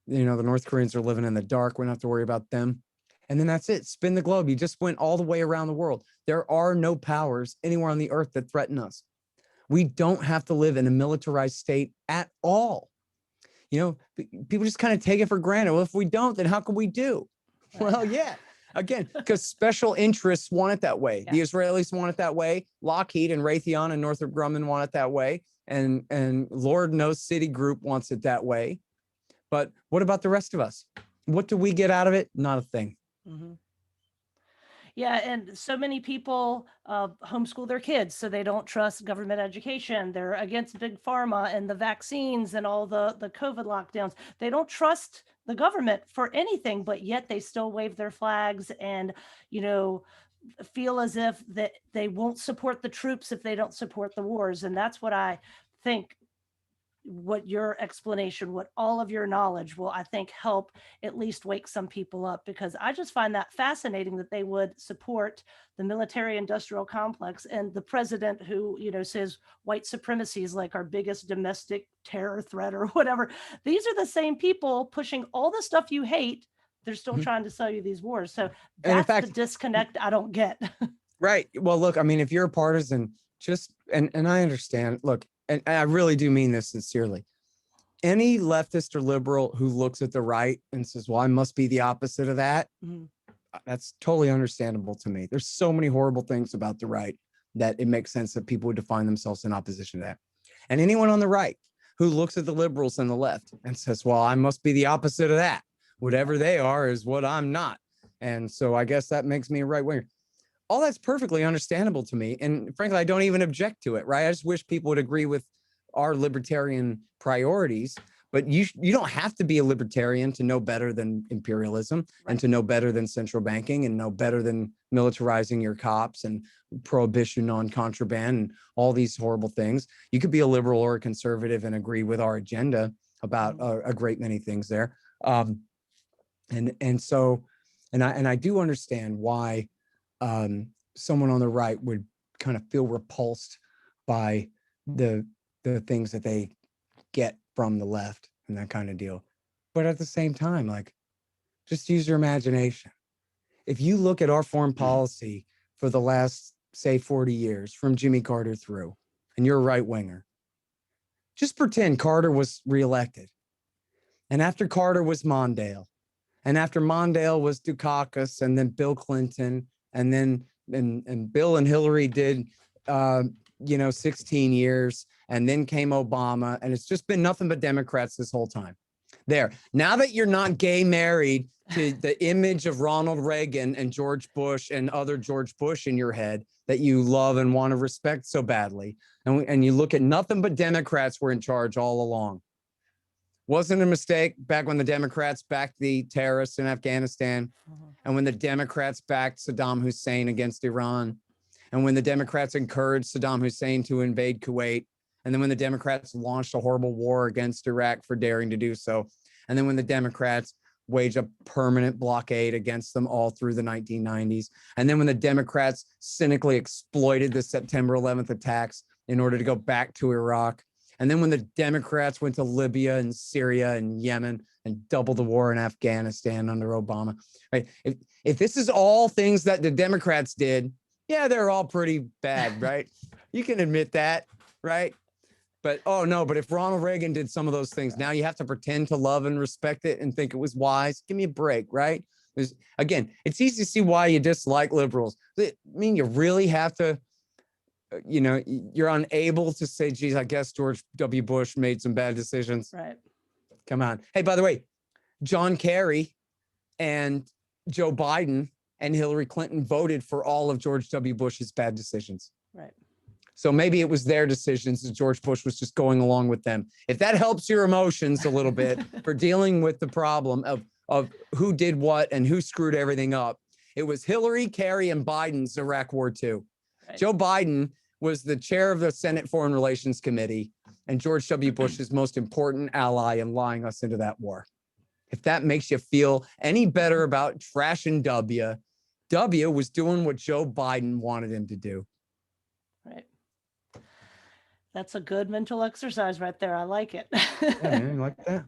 The North Koreans are living in the dark. We don't have to worry about them. And then that's it. Spin the globe. You just went all the way around the world. There are no powers anywhere on the earth that threaten us. We don't have to live in a militarized state at all. People just kind of take it for granted. Well, if we don't, then how can we do? Well, yeah. Again, because special interests want it that way. Yeah. The Israelis want it that way. Lockheed and Raytheon and Northrop Grumman want it that way. And Lord knows Citigroup wants it that way. But what about the rest of us? What do we get out of it? Not a thing. Mm-hmm. Yeah, and so many people homeschool their kids, so they don't trust government education. They're against big pharma and the vaccines and all the COVID lockdowns. They don't trust the government for anything, but yet they still wave their flags and, feel as if that they won't support the troops if they don't support the wars. And that's what I think, what your explanation, what all of your knowledge will, I think, help at least wake some people up, because I just find that fascinating that they would support the military industrial complex and the president who, says white supremacy is like our biggest domestic terror threat or whatever. These are the same people pushing all the stuff you hate. They're still trying to sell you these wars. So that's the disconnect I don't get. Right. Well, look, if you're a partisan, and I understand, look, and I really do mean this sincerely. Any leftist or liberal who looks at the right and says, well, I must be the opposite of that, that's totally understandable to me. There's so many horrible things about the right that it makes sense that people would define themselves in opposition to that. And anyone on the right who looks at the liberals and the left and says, well, I must be the opposite of that. Whatever they are is what I'm not. And so I guess that makes me a right winger. All that's perfectly understandable to me. And frankly, I don't even object to it, right? I just wish people would agree with our libertarian priorities. But you don't have to be a libertarian to know better than imperialism, and to know better than central banking, and know better than militarizing your cops and prohibition on contraband and all these horrible things. You could be a liberal or a conservative and agree with our agenda about a great many things there. And I do understand why someone on the right would kind of feel repulsed by the the things that they get from the left and that kind of deal. But at the same time, like, just use your imagination. If you look at our foreign policy for the last, say, 40 years, from Jimmy Carter through, and you're a right winger, just pretend Carter was reelected. And after Carter was Mondale. And after Mondale was Dukakis, and then Bill Clinton, and then and Bill and Hillary did 16 years, and then came Obama, and it's just been nothing but Democrats this whole time. There. Now that you're not gay married to the image of Ronald Reagan and George Bush and other George Bush in your head that you love and want to respect so badly, and you look at nothing but Democrats were in charge all along. Wasn't a mistake back when the Democrats backed the terrorists in Afghanistan, and when the Democrats backed Saddam Hussein against Iran, and when the Democrats encouraged Saddam Hussein to invade Kuwait, and then when the Democrats launched a horrible war against Iraq for daring to do so, and then when the Democrats waged a permanent blockade against them all through the 1990s, and then when the Democrats cynically exploited the September 11th attacks in order to go back to Iraq, and then when the Democrats went to Libya and Syria and Yemen and doubled the war in Afghanistan under Obama, right? If this is all things that the Democrats did, yeah, they're all pretty bad, right? You can admit that, right? But, oh no, but if Ronald Reagan did some of those things, now you have to pretend to love and respect it and think it was wise. Give me a break, right? Again, it's easy to see why you dislike liberals. I mean, you really have to, you're unable to say, geez, I guess George W. Bush made some bad decisions. Right. Come on. Hey, by the way, John Kerry and Joe Biden and Hillary Clinton voted for all of George W. Bush's bad decisions. Right. So maybe it was their decisions and George Bush was just going along with them. If that helps your emotions a little bit for dealing with the problem of who did what and who screwed everything up, it was Hillary, Kerry, and Biden's Iraq War II. Right. Joe Biden was the chair of the Senate Foreign Relations Committee and George W. Bush's most important ally in lying us into that war. If that makes you feel any better about trashing W was doing what Joe Biden wanted him to do. Right. That's a good mental exercise right there. I like it. Yeah, man, like that.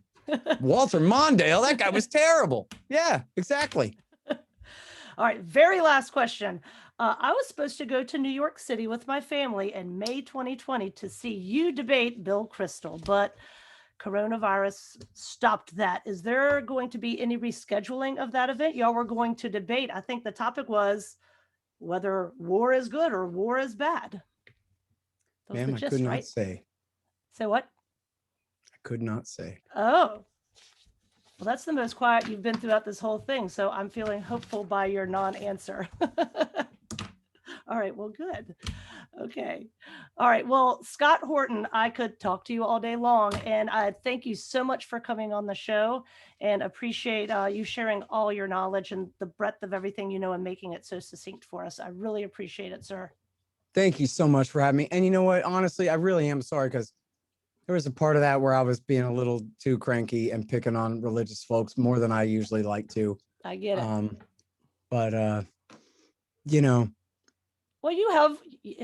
Walter Mondale, that guy was terrible. Yeah, exactly. All right, very last question. I was supposed to go to New York City with my family in May 2020 to see you debate Bill Kristol, but coronavirus stopped that. Is there going to be any rescheduling of that event? Y'all were going to debate. I think the topic was whether war is good or war is bad. Ma'am, I could not say. Say what? I could not say. Oh, well, that's the most quiet you've been throughout this whole thing. So I'm feeling hopeful by your non-answer. All right, well, good. Okay. All right. Well, Scott Horton, I could talk to you all day long, and I thank you so much for coming on the show and appreciate you sharing all your knowledge and the breadth of everything you know and making it so succinct for us. I really appreciate it, sir. Thank you so much for having me. And you know what? Honestly, I really am sorry because there was a part of that where I was being a little too cranky and picking on religious folks more than I usually like to. I get it. But well, you have,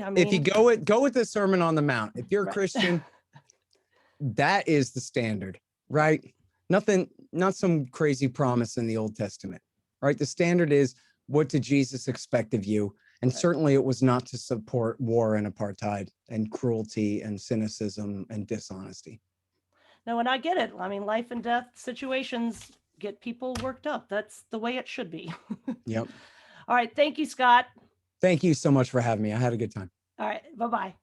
I mean, if you go with the Sermon on the Mount, if you're a Christian, that is the standard, right? Not some crazy promise in the Old Testament, right? The standard is, what did Jesus expect of you? And certainly it was not to support war and apartheid and cruelty and cynicism and dishonesty. No, and I get it. I mean, life and death situations get people worked up. That's the way it should be. Yep. All right. Thank you, Scott. Thank you so much for having me. I had a good time. All right. Bye-bye.